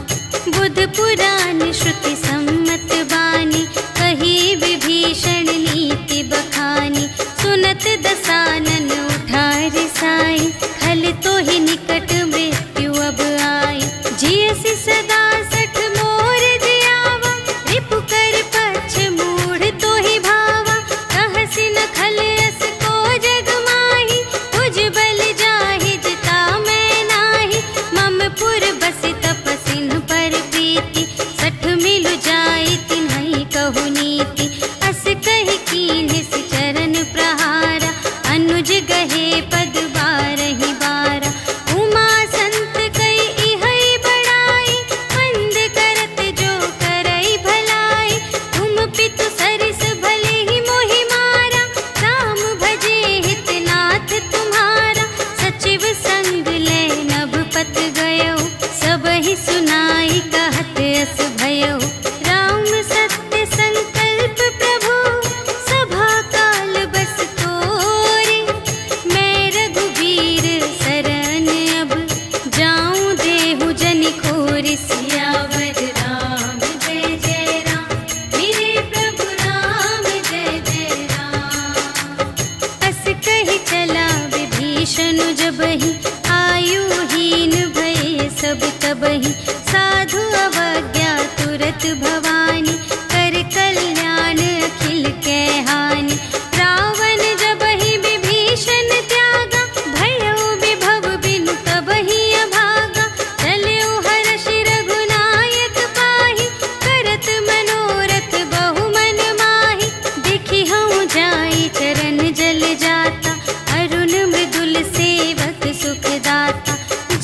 बुध पुराण श्रुति सम्मत बानी कही विभीषण नीति बखानी सुनत दसानन उठा रिसाई खल तो ही निकट मृत्यु अब आई जियसि सदा सठ मोर जियावा रिपु कर पक्ष मूढ़ तो ही भावा कहसि न खल अस को जग माही तुझ बल जाहि जिता मैं नाही मम पुर बसि तपसिन पर प्रीति सठ मिलु जाई तिन्हई कहु नीति अस कहि कीन्हि सि चरण प्रहारा अनुज गहे पद बारहि बारा उमा संत कई इहई बड़ाई मंद करत जो करई भलाई तुम पितु सरिस भले ही मोहि मारा राम भजे हित नाथ तुम्हारा सचिव संग ले नभ पत गयो सब ही सुनाई कहत अस भयो राम सत्य संकल्प प्रभु सभा काल बस तोरे मैं रघुवीर शरण अब जाऊं देहु जनि खोरि सियावर राम जय जय राम मेरे प्रभु राम जय जय राम। अस कहि चला विभीषण जबहि आयुहीन भये सब तबहि साधु अवज्ञा तुरत भवानी कर कल्याण अखिल के हानि रावण जबहि विभीषण त्यागा भयउ विभव बिनु तबहि अभागा चलउ हर्षि रघुनायक पाहि करत मनोरथ बहु मन माहि देखि हऊँ जाई चरण जल जाता अरुण मृदुल सेवक सुखदाता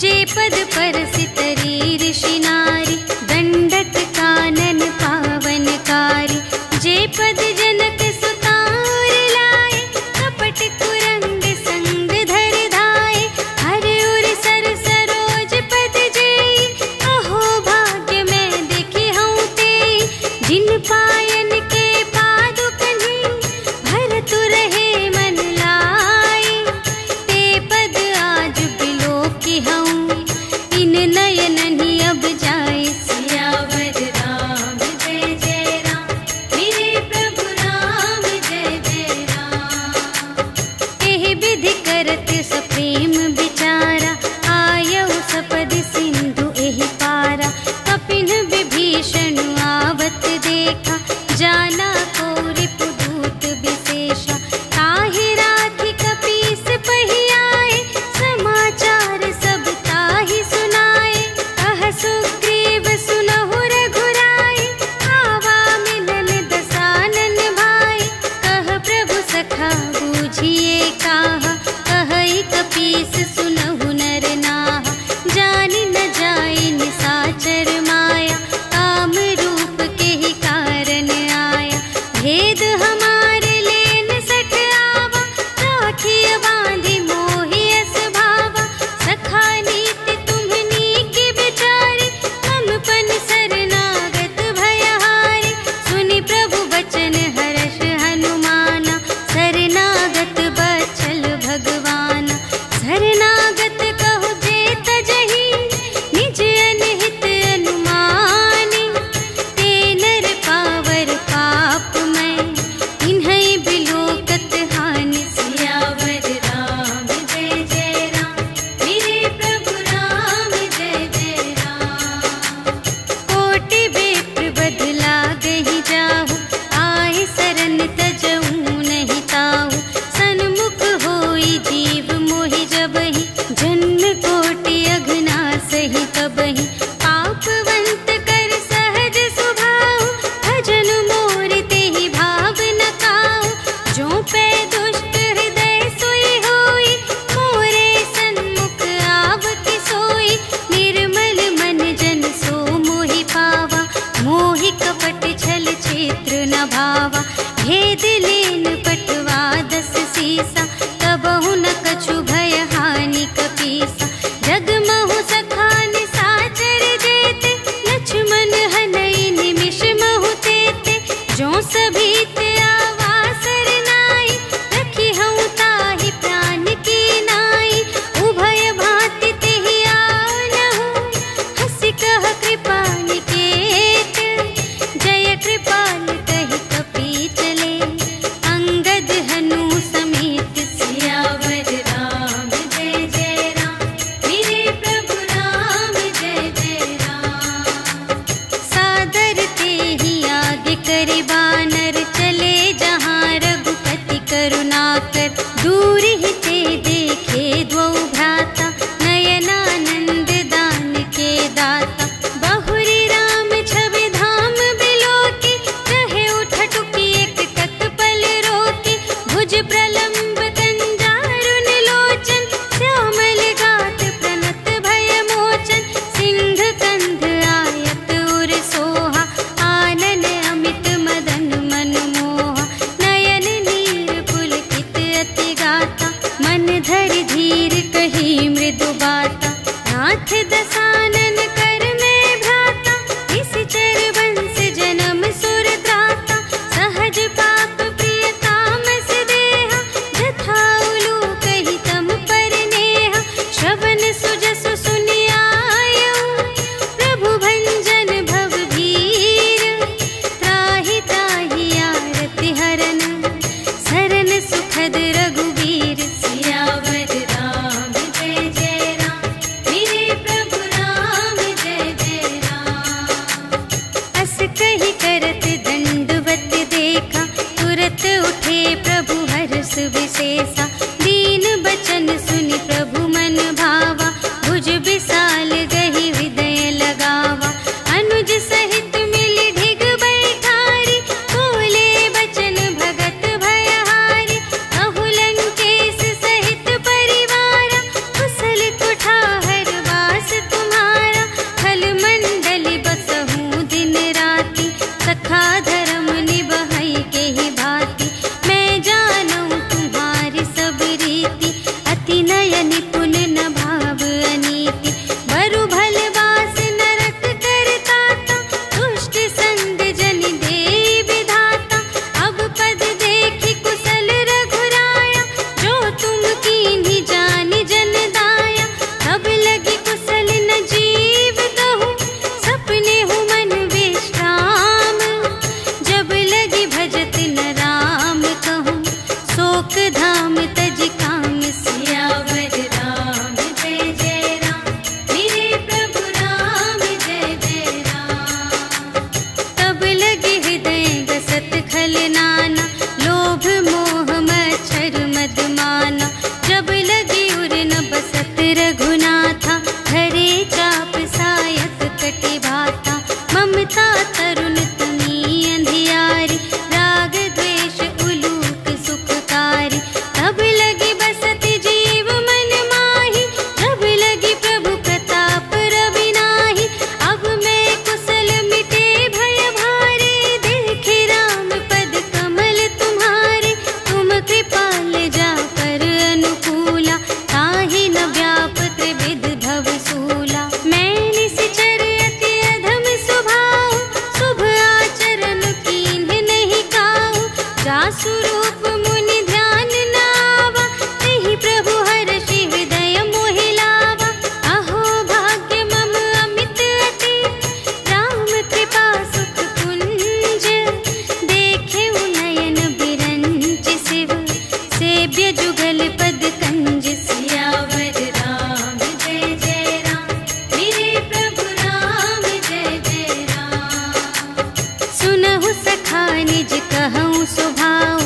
जे पद पर सितरी ऋषि नारी दंडक कानन पावनकारी जे पद जनक सुता पावा। भेद लेन पटवा 10 सीसा, तबहु न कछु भय हानि कपीसा। जगमहु सखान साचर जेते, लक्ष्मण हनई निमिष महु तेते। जो सभीत आवासर नाई, रखी हूँ ताहि प्राण की नाई। उभय भांति तेहि आनहु, हंसि कह कृपा निकेत। जय कृपाल कहि कपी चले, अंगद हनु समेत। सियावर राम जय जय राम, मेरे प्रभु राम जय जय राम। सादर तेहि आगे करि बानर, चले जहाँ रघुपति करुणाकर। दूर ही ते देखे द्वौ भ्राता, नयनानंद दान के दाता। बहुरी राम छवि धाम बिलोके, कहे उठ टुकी एक तत्पल रोके। भुज प्रलंब कंजारुन लोचन, श्यामल गात प्रणत भय मोचन। सिंध कंध आयत उर सोहा, आनन अमित मदन मनमोहा। नयन नीर पुलकित अति गाता, मन धरि धीर कही मृदु बाता। नाथ दसानन कर में भ्राता, निश्चर वंश जन्म सुर त्राता। सहज पाप प्रिय तामस देहा, जथा उलूक ही तम पर नेहा। श्रवण सुजसु सुनियायऊ, प्रभु भंजन भव भीर। त्राहि त्राहि आरति हरन, सरन सुखद रघुवीर। सियावर राम जय जय राम, मेरे प्रभु राम जय जय राम। अस कहि करत दंडवत देखा, तुरत उठे प्रभु हर्ष विशेषा। दीन बचन सुनि प्रभु मन भावा, भुज विशाल गहि हृदय लगावा। अनुज सहित मिलि ढिग बैठारी, बोले बचन भगत भयहारी। कहु लंकेश सहित परिवारा, कुशल कुठार वास तुम्हारा। खल मंडली बसहु दिन राति, सखा धर्म निबहै केहि भांति। मैं जानूं तुम्हारी सब रीति, अति नय निपुण न भाव अनीति। बरु भल बास नरक करताता, दुष्ट संग जन दे विधाता। अब पद देखि कुशल रघुराया, जो तुम कीन्ही जानि जन दाया। तब लगी कुशल न जीव कहूँ, सपने हूँ मन विश्राम। जब लगी भजत न राम कहूँ, शोक धाम तज काम। सियावर राम जय जय राम, मेरे प्रभु राम जय जय राम। तब लगे हृदय गसत खल नाना, लोभ मोह मच्छर मद माना। जब लगी उर न बसत रघुनाथा, धरे चाप सायक कटि भाता। ममता तरुण तनी अंधियारी, राग द्वेष उलूक सुखकारी। तब लगी बसत जीव मन माही, जब लगी प्रभु प्रताप रवि नाही। अब मैं कुशल मिटे भय भारे, देखे राम पद कमल तुम्हारे। तुम कृपाल जा कर अनुकूला, ताहि न व्याप त्रिविध भव सूला। मैं निश्चर अति अधम स्वभाव, शुभ आचरण कीन्ह नहीं काहू। जासु रूप मुनि ध्यान न आवा, तेहि प्रभु हर्षि हृदय मोहि लावा। अहो भाग्य मम अमित अति, राम कृपा सुख कुंज। देखे नयन बिरंच शिव, सेव्य जुगल पद कंज। सियावर राम जय जय राम, मेरे प्रभु राम जय जय राम। सुनहु सखा निज कहूँ स्वभाव,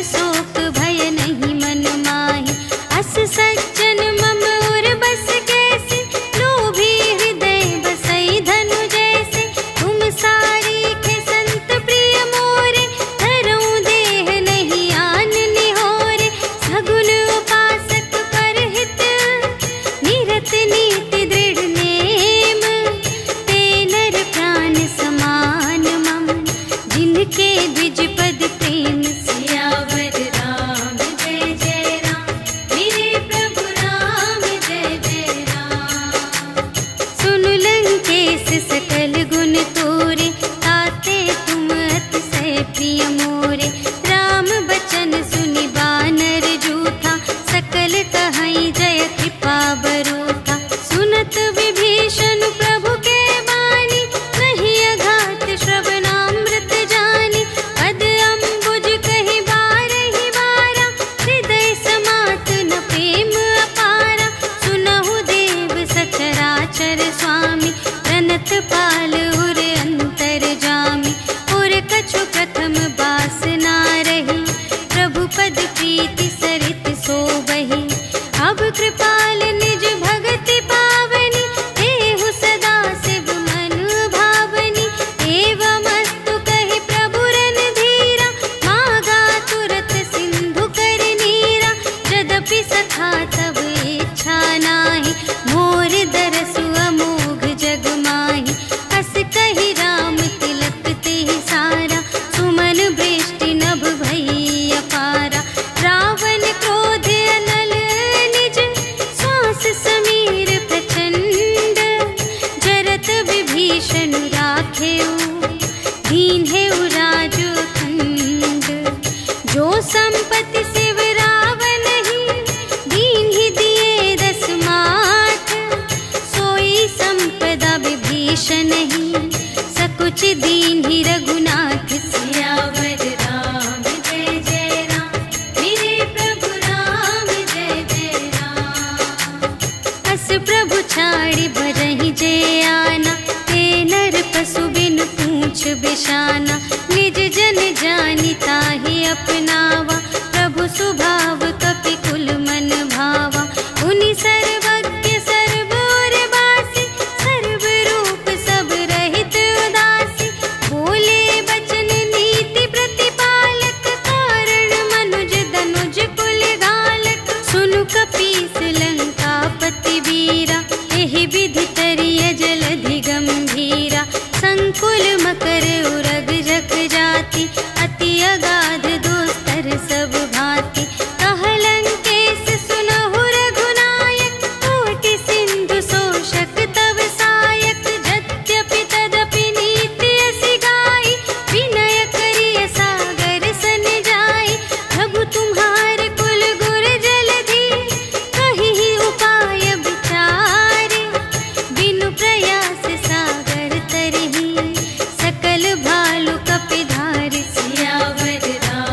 शोक भय नहीं मन माहि। अस सज्जन मम उर बस कैसे, लोभी हृदय बसई धनु जैसे। तुम सारी के संत प्रिय मोरे, धरऊं देह नहीं आन निहोरे। सगुन उपासक पर हित, निरत नीति दृढ़ नेम। ते नर प्राण समान मम, जिनके द्विज पद प्रेम। सियावर राम जय जय राम, मेरे प्रभु राम जय जय राम। सुन लंकेश सकल गुण तोरे, ताते तुम अतिशय प्रिय मोरे। राम बचन सुनि बानर जूठा, सकल कहई जय कृपा बरूठा। सुनत विभीषण प्रभु के बानी, नहीं अघात श्रवणामृत जानी। पद अम्बुज कहि बारहि बारा, हृदय समात न प्रेम अपारा। सुनहु देव सचराचर स्वामी, प्रणत पाल उर अंतर जामी। उर कछु प्रथम बासना रही, प्रभु पद प्रीति सरित सोबहि। अब कृपाल निज भगति पावनी, देहु सदा शिव मन भावनी। एवमस्तु कहि प्रभु रणधीरा, मागा तुरत सिंधु कर नीरा। यद्यपि सखा तब इच्छा नाही, मोर दरसु अमोघ जग माहि। हस कहि राम तिलक तेहि सारा, सुमन वृष्टि नभ भई अपारा। रावण क्रोध अनल निज, श्वास समीर प्रचंड। जरत विभीषण राखेउ, दीन्हेउ राजु खंड। जो संपत्ति शिव रावण ही, दीन्हि दिए दस माठ। सोई संपदा विभीषण ही, सकुच दीन्हि रघुनाथ। सियावर राम जय जय राम, मेरे प्रभु राम जय जय राम। अस प्रभु छाड़ि भरहि जे आना, ते नर पशु बिनु पूछ बिशाना। निज जन जानि ताहि अपनावा, प्रभु सुभाव कपि कुल मन भावा। उनि सर्वज्ञ सर्व और बासी, सर्व रूप सब रहित उदासी। बोले बचन नीति प्रतिपालक, कारण मनुज धनुज कुल घालक। सुनु कपीस लंकापति वीरा, एहि विधि तरिय जलधि गंभीरा। संकुल मकर उरग जग जाति, अति अगाध दोस्तर सब भांति। कह लंकेश सुनहु रघुनायक, कोटि सिंधु शोषक तव सायक। यद्यपि तदपि नीति असि गाई, विनय करिय सागर सन जाई। प्रभु तुम्हार कुल गुर जलधि, कहिहि उपाय विचारे। बिनु प्रयास सागर तरहि, सकल भालु कपिधारि। सियावर राम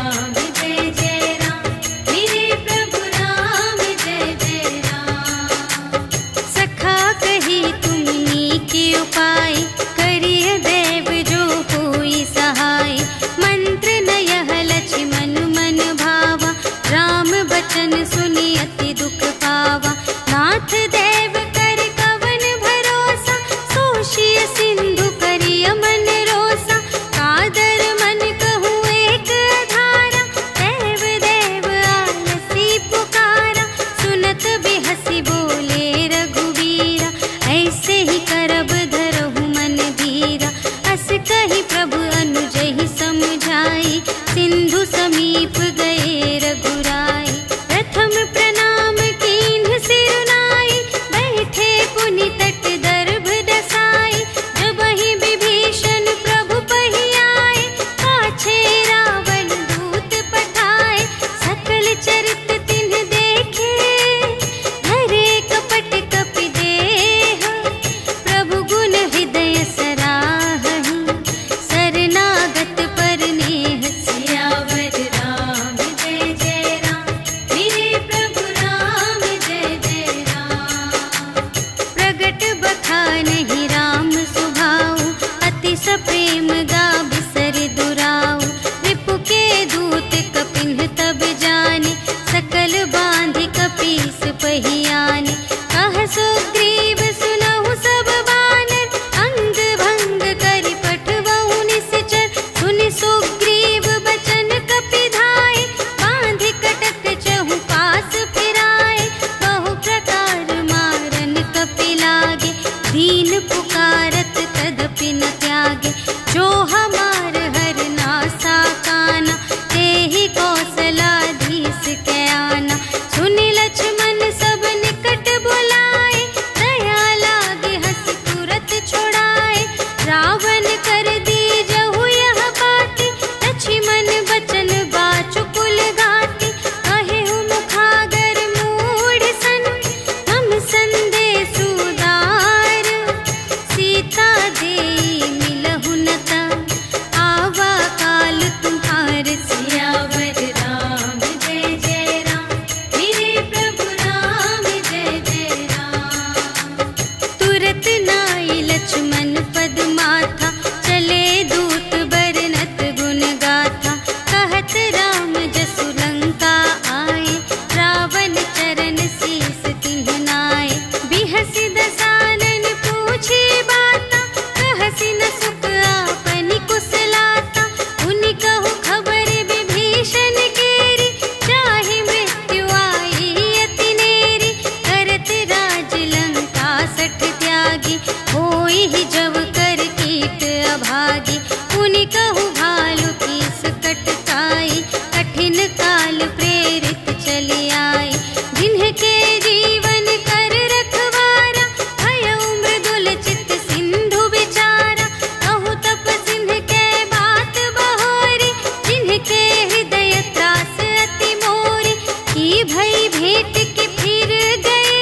भागी। पुनि कहु भालु कीस कटकाई, कठिन काल प्रेरित चली आई। जिन्हके जीवन कर रखवारा, भयउ मृदुल चित्त सिंधु विचारा। कहु तप सिंह के बात बहोरी, जिन्हके हृदय त्रास अति मोरी। की भई भेंट के फिर गए,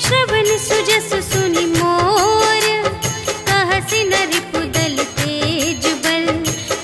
श्रवण सुजस सुनि मोर। कहसि न रिपुदल तेज बल,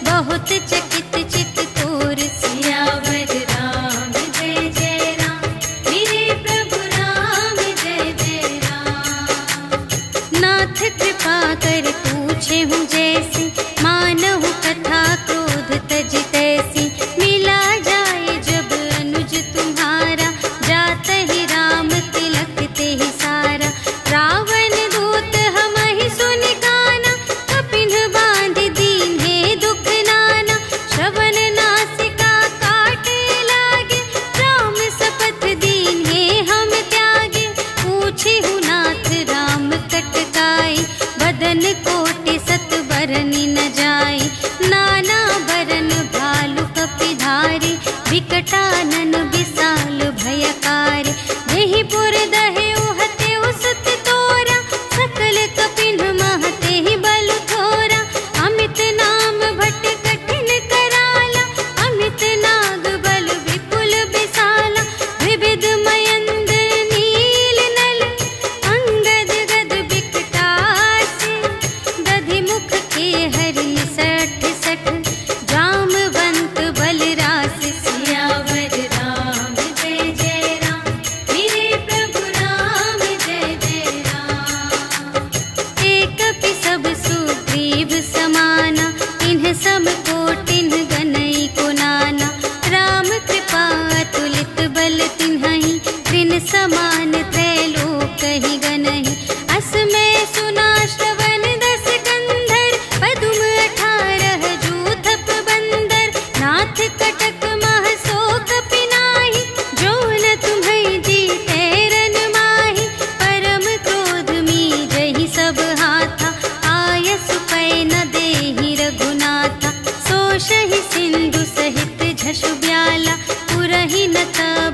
बहुत चकित चित तोर। सियावर राम जय जय राम, मेरे प्रभु राम जय जय राम। नाथ कृपा कर पूछे हूँ जैसी, मानहु कथा क्रोध तज तैसी। मिला जाए जब अनुज तुम्हारा, जात ही राम तिलक ते ही सारा। रावण दूत हमहि सुनि काना, कपिन बांध दीन्हे दुख नाना। श्रवण नासिका काटे लागे, राम शपथ दीन्हे हम त्यागे। पूछिहु नाथ राम कटकाई, बदन कोटि सत बरनि न जाई। नाना बरन भालु कपिधारी, विकटानन विशाल भयकारी। देहि पुर दहेउ हतेउ सुत तोरा, सकल कपिन महते ही बल थोरा। अमित नाम भट कठिन कराला, अमित नाग बल विपुल विशाला। विविध मयंद नील नल, अंगद गद विकटासी। दधि मुख के हरि सठ सठ, जामवंत बलरास। सियावर राम जय जय राम, मेरे प्रभु राम जय जय राम। एक कपि सब सुग्रीव समाना, इन्ह सम कोटिन गनई को नाना। राम कृपा अतुलित बल तिन्हहि, त्रिन समान त्रैलोक ही गनहि। अस में सुना श्रवण दस कंधर, पदुम 18 जूथप बंदर। नाथ कटक मह सो कपि नाही, जो न तुम्है जीते रन माही। परम क्रोध मीजहि सब हाथा, आयसु पै न देहि रघुनाथा। सोषहि सिंधु सहित झषु ब्याला, पुरहि न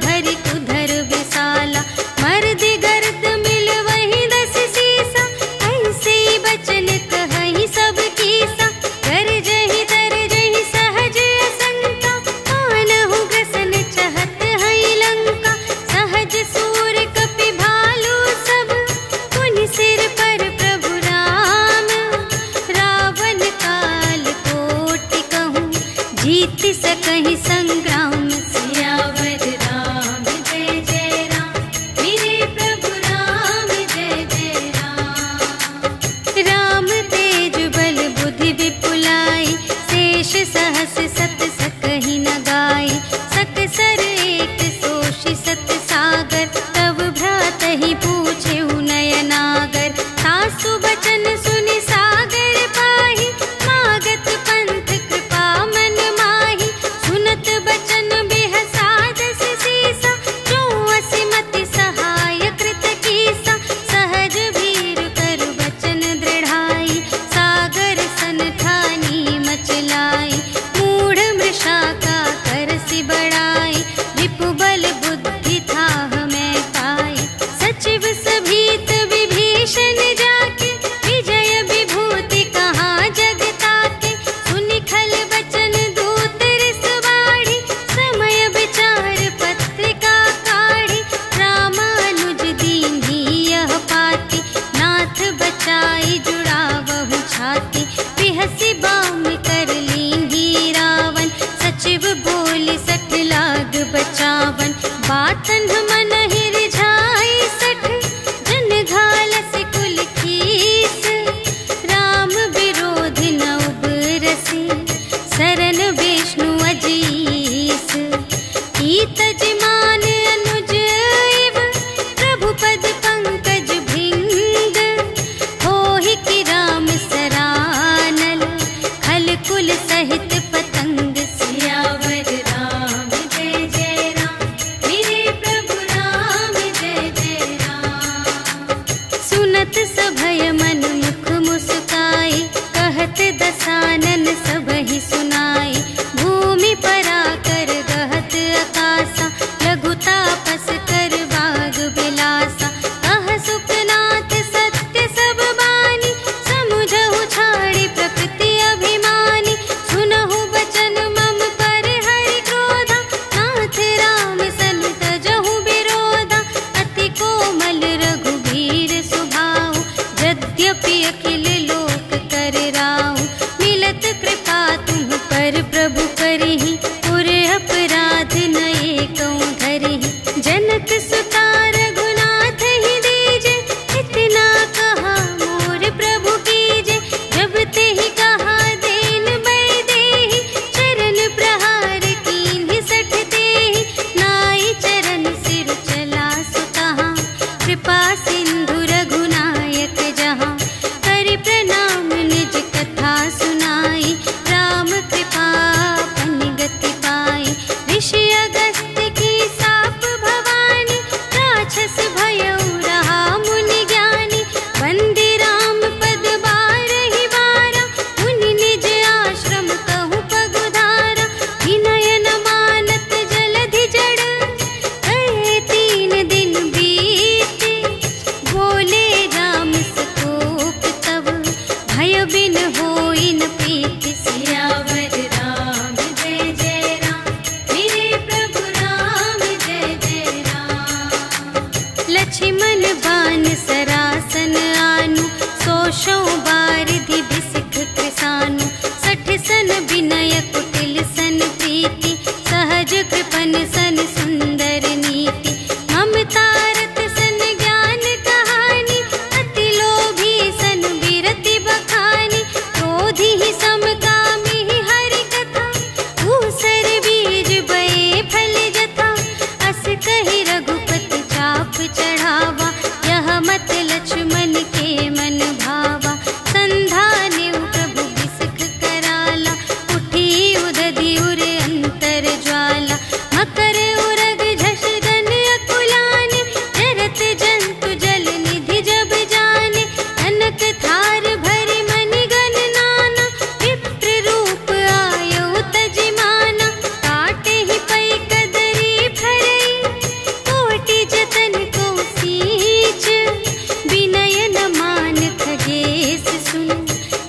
भरि उधर विशाला। मर्दि गर्द मिल वही 10 सीसा, ऐसे बचन कहहि सब कीसा। गरजहि तरजहि सहज असंका, मानहु ग्रसन चहत हई लंका। सहज सूर कपि भालु सब, पुनि सिर पर प्रभु राम। रावण काल कोटि कहूँ, जीत सकहि संग्राम। सियावर राम जय जय राम, मेरे प्रभु राम जय जय राम। राम तेज बल बुद्धि विपुलाई, शेष सहस सत सकहि न गाई। सकसर एक सोषि सत सागर, तब भ्रातहि पूछेहु नयनागर। तासु बचन सुनि सागर पाहि, मागत पंथ कृपा मन माहि। सुनत बचन बिहसा 10 सीसा, जो असिमति सहाय कृत कीसा। सहज भीर कर बचन दृढ़ाई, सागर सन ठानी मचलाई। मूढ़ मृषा का करसि बड़ाई, रिपु बल बुद्धि थाह मैं पाई। सचिव सभीत विभीषण जाके, विजय विभूति कहाँ जग ताके। सुनि खल बचन दूत रिस बाढ़ी, समय विचार पत्रिका काढ़ी। रामानुज दीन्ही यह पाती, नाथ बचाई जुड़ावहु छाती। बिहसि बाम कर लीन्ही रावण, सचिव बोलि 60 लाग बचावन। बातन मन ही रिझाई 60, जन घालसि कुल कीस। राम विरोधि न उबरसि, शरण विष्णु अजीस। ईतज मान अनुज इव, प्रभु पद पंकज भृंग। होहि कि राम सरानल, खल कुल सहित पतंग। सियावर राम जय जय राम, मेरे प्रभु राम दसानन सबहि सुनाई। भूमि पराकर गहत आकासा, लघु तापस कर बाग बिलासा। कह सुखनाथ सत्य सब बानी, समुझहु छाड़ी प्रकृति अभिमानी। सुनहु बचन मम पर हरि क्रोधा, नाथ राम सन तजहु विरोधा। अति कोमल रघुबीर सुभाऊ, यद्यपि अखिल लोक कर राऊ। मिलत कृपा तुम पर प्रभु करहि, पुर अपराध नये कहूँ धरहि। जनक सुता रघुनाथ ही दीजे, इतना कहा मोर प्रभु कीजे। जब तेहि कहा देन बै देहि, चरण प्रहार कीन्हि सठ तेहि। नाई चरण सिर चला सुतहाँ, कृपा सिंधु रघुनायक जहाँ। करि प्रणाम निज कथा सुनाई, राम कृपा पन गति पाई। ऋषि अगस्त्य की साप भवानी, राक्षस भयउ रहा मुनि ज्ञानी। वंदे राम पद बारहि बारा, मुनि निज आश्रम कहूँ पगुधारा। विनय न मानत जलधि जड़, गए 3 दिन बीते। बोले राम सकोप तब, भय बिन होई न प्रीति। सियावर राम जय जय राम, मेरे प्रभु राम जय जय राम। लक्ष्मण बान सरासन आनु, सोशौ बारिधि बिसिख कृसानु। 60 सन विनय कुटिल सन प्रीति, सहज कृपन सन सुंदर नीति। ममता रत सन ज्ञान कहानी, अति लोभी सन विरति बखानी। क्रोधी ही समकामी हरि कथा, ऊसर बीज बये फल जथा। अस कहि रघुपति चाप चढ़ावा, यह मत लक्ष्मण के मन भावा। संधानेउ प्रभु बिसख कराला, उठी उदधि उर अंतर ज्वाला। मकर उरग झष गन अकुलाने, जरत जंतु जल निधि जब जाने। कनक थार भरि मनि गण नाना, विप्र रूप आयउ तजिमाना। काटे ही पै कदरी फरई, कोटि जतन को सींच। विनय न मान खगेस सुन,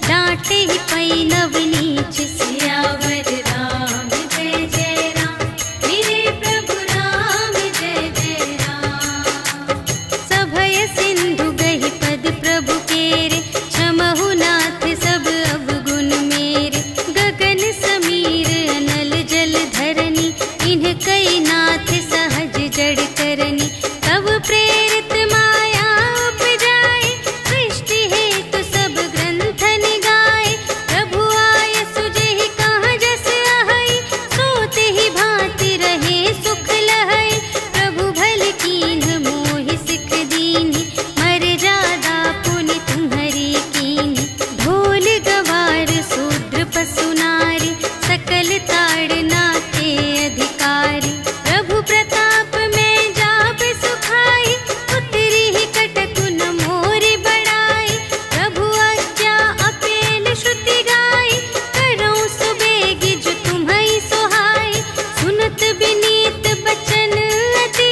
डांटे ही पै नव नीच। सियावर राम जय जय राम, मेरे प्रभु राम जय जय राम। सभय सिंधु गहि पद प्रभु केरे, क्षमहु नाथ सब अवगुण मेरे। गगन समीर अनल जल धरनी, इन्ह कई नाथ सहज जड़ करनी। तब प्रेरित माया उपजाए, सृष्टि हेतु सब ग्रंथन गाए। प्रभु आय सुजेहि कहाँ जस अहै, सोते ही भांति रहे सुख लहै। प्रभु भल कीन्ह मोहि सिख दीन्हि, मर जादा पुनि तुम्हरी कीन्हि। ढोल गवार शूद्र पशु नारी, सकल ताड़ना के अधिकारी। प्रभु प्रताप में जाप सुखाई, उतरी ही कटकु न मोरि बड़ाई। प्रभु आज्ञा अपेल श्रुति गाई, करऊँ सुबेगी जो तुम्है सोहाई। सुनत विनीत बचन अति,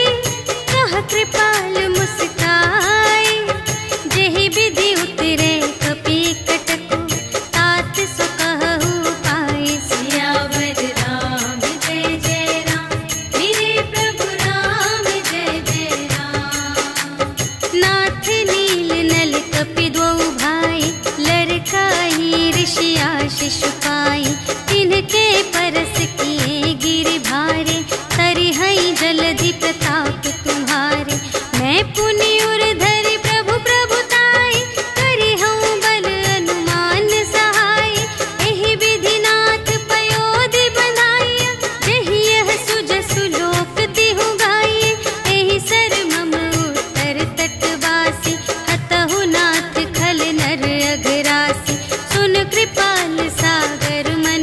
कह कृपाल मुस्काई। जेहि विधि उतरे कपि कटकु, तात सो कहु पाई। सियावर राम जय जय राम, मेरे प्रभु राम जय जय राम। नाथ नील नल कपि द्वौ भाई, लरकाई ऋषि आशीष पाई। तिनके परस किए गिरि भारे, तरिहै जलधि प्रताप तुम्हारे। मैं पुनि उर धरि प्रभु प्रभुताई, करिहउँ बल अनुमान सहाय। एहि विधि नाथ पयोधि बंधाइया, जेहि यह सुजसु लोक तिहु गाइए। एहि सर मम उत्तर तटवासी, हतहु नाथ खल नर अघरासी। सुन कृपाल सागर मन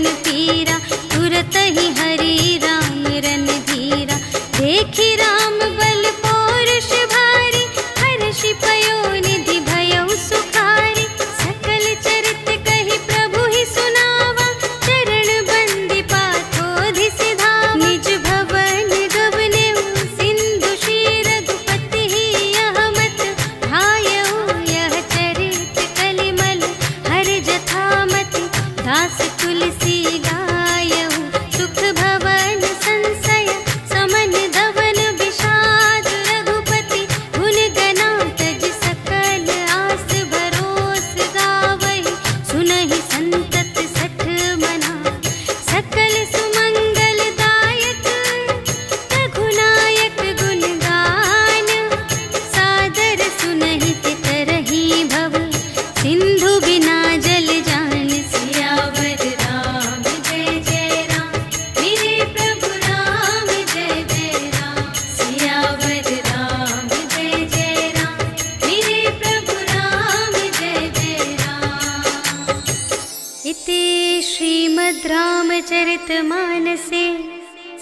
श्रीमद् रामचरितमानसे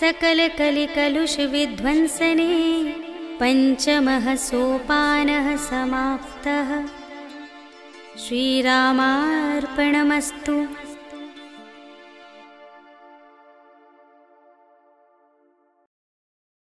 सकलकलिकलुषविध्वंसने पञ्चमः सोपानः समाप्तः। श्रीरामार्पणमस्तु।